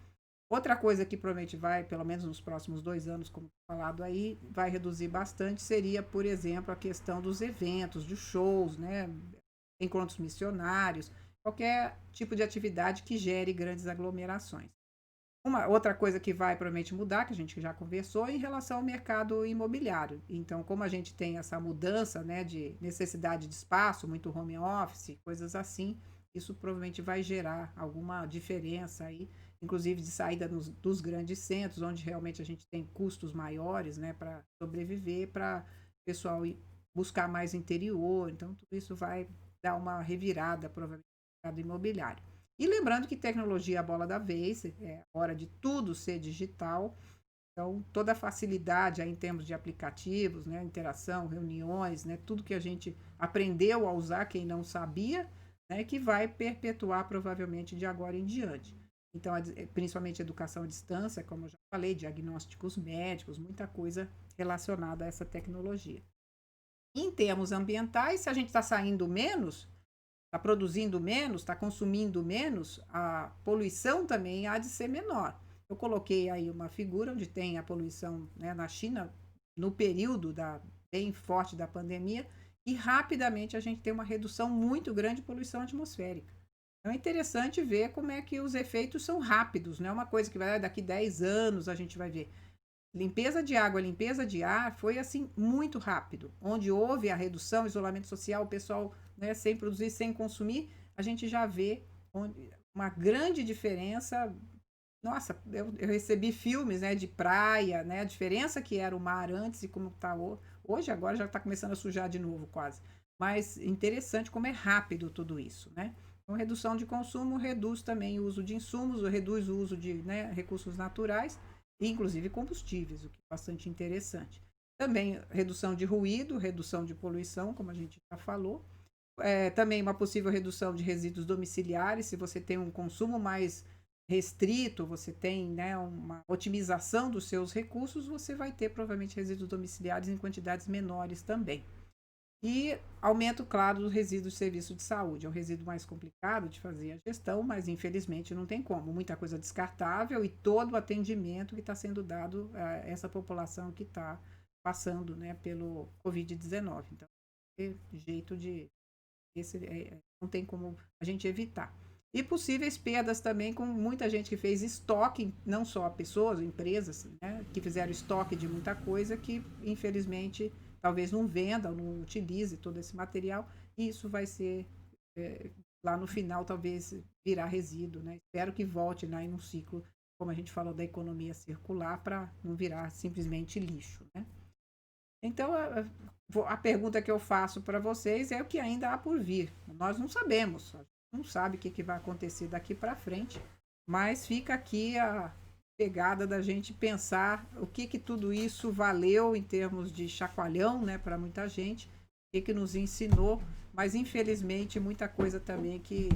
Outra coisa que provavelmente vai, pelo menos nos próximos 2 anos, como falado aí, vai reduzir bastante, seria, por exemplo, a questão dos eventos, dos shows, né? Encontros missionários, qualquer tipo de atividade que gere grandes aglomerações. Uma outra coisa que vai provavelmente mudar, que a gente já conversou, em relação ao mercado imobiliário. Então, como a gente tem essa mudança, né, de necessidade de espaço, muito home office, coisas assim, isso provavelmente vai gerar alguma diferença aí, inclusive de saída dos grandes centros, onde realmente a gente tem custos maiores, né, para sobreviver, para o pessoal ir buscar mais interior. Então, tudo isso vai dar uma revirada, provavelmente, no mercado imobiliário. E lembrando que tecnologia é a bola da vez, é hora de tudo ser digital. Então, toda a facilidade aí em termos de aplicativos, né, interação, reuniões, né, tudo que a gente aprendeu a usar, quem não sabia, né, que vai perpetuar provavelmente de agora em diante. Então, principalmente educação à distância, como eu já falei, diagnósticos médicos, muita coisa relacionada a essa tecnologia. Em termos ambientais, se a gente está saindo menos, está produzindo menos, está consumindo menos, a poluição também há de ser menor. Eu coloquei aí uma figura onde tem a poluição, né, na China, no período bem forte da pandemia, e rapidamente a gente tem uma redução muito grande de poluição atmosférica. Então é interessante ver como é que os efeitos são rápidos, não é uma coisa que vai daqui 10 anos a gente vai ver. Limpeza de água, limpeza de ar foi assim muito rápido. Onde houve a redução, isolamento social, o pessoal, né, sem produzir, sem consumir, a gente já vê uma grande diferença. Nossa, eu recebi filmes, né, de praia, né, a diferença que era o mar antes e como está hoje, agora já está começando a sujar de novo quase. Mas interessante como é rápido tudo isso, né? Então, redução de consumo reduz também o uso de insumos, reduz o uso de, né, recursos naturais, inclusive combustíveis, o que é bastante interessante. Também redução de ruído, redução de poluição, como a gente já falou. Também uma possível redução de resíduos domiciliares, se você tem um consumo mais restrito, você tem, né, uma otimização dos seus recursos, você vai ter provavelmente resíduos domiciliares em quantidades menores também. E aumento, claro, dos resíduos de serviço de saúde. É um resíduo mais complicado de fazer a gestão, mas infelizmente não tem como. Muita coisa descartável e todo o atendimento que está sendo dado a essa população que está passando, né, pelo Covid-19. Então, jeito de. Não tem como a gente evitar. E possíveis perdas também com muita gente que fez estoque, não só pessoas, empresas, né, que fizeram estoque de muita coisa que, infelizmente, talvez não venda, não utilize todo esse material, e isso vai ser, lá no final, talvez virar resíduo. Né? Espero que volte, né, em um ciclo, como a gente falou, da economia circular, para não virar simplesmente lixo. Né? Então, a pergunta que eu faço para vocês é o que ainda há por vir. Nós não sabemos, não sabe o que vai acontecer daqui para frente, mas fica aqui a pegada da gente pensar o que tudo isso valeu em termos de chacoalhão, né, para muita gente, o que nos ensinou, mas infelizmente muita coisa também que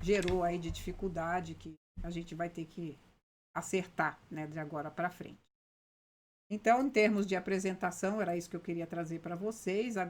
gerou aí de dificuldade que a gente vai ter que acertar, né, de agora para frente. Então, em termos de apresentação, era isso que eu queria trazer para vocês. Agora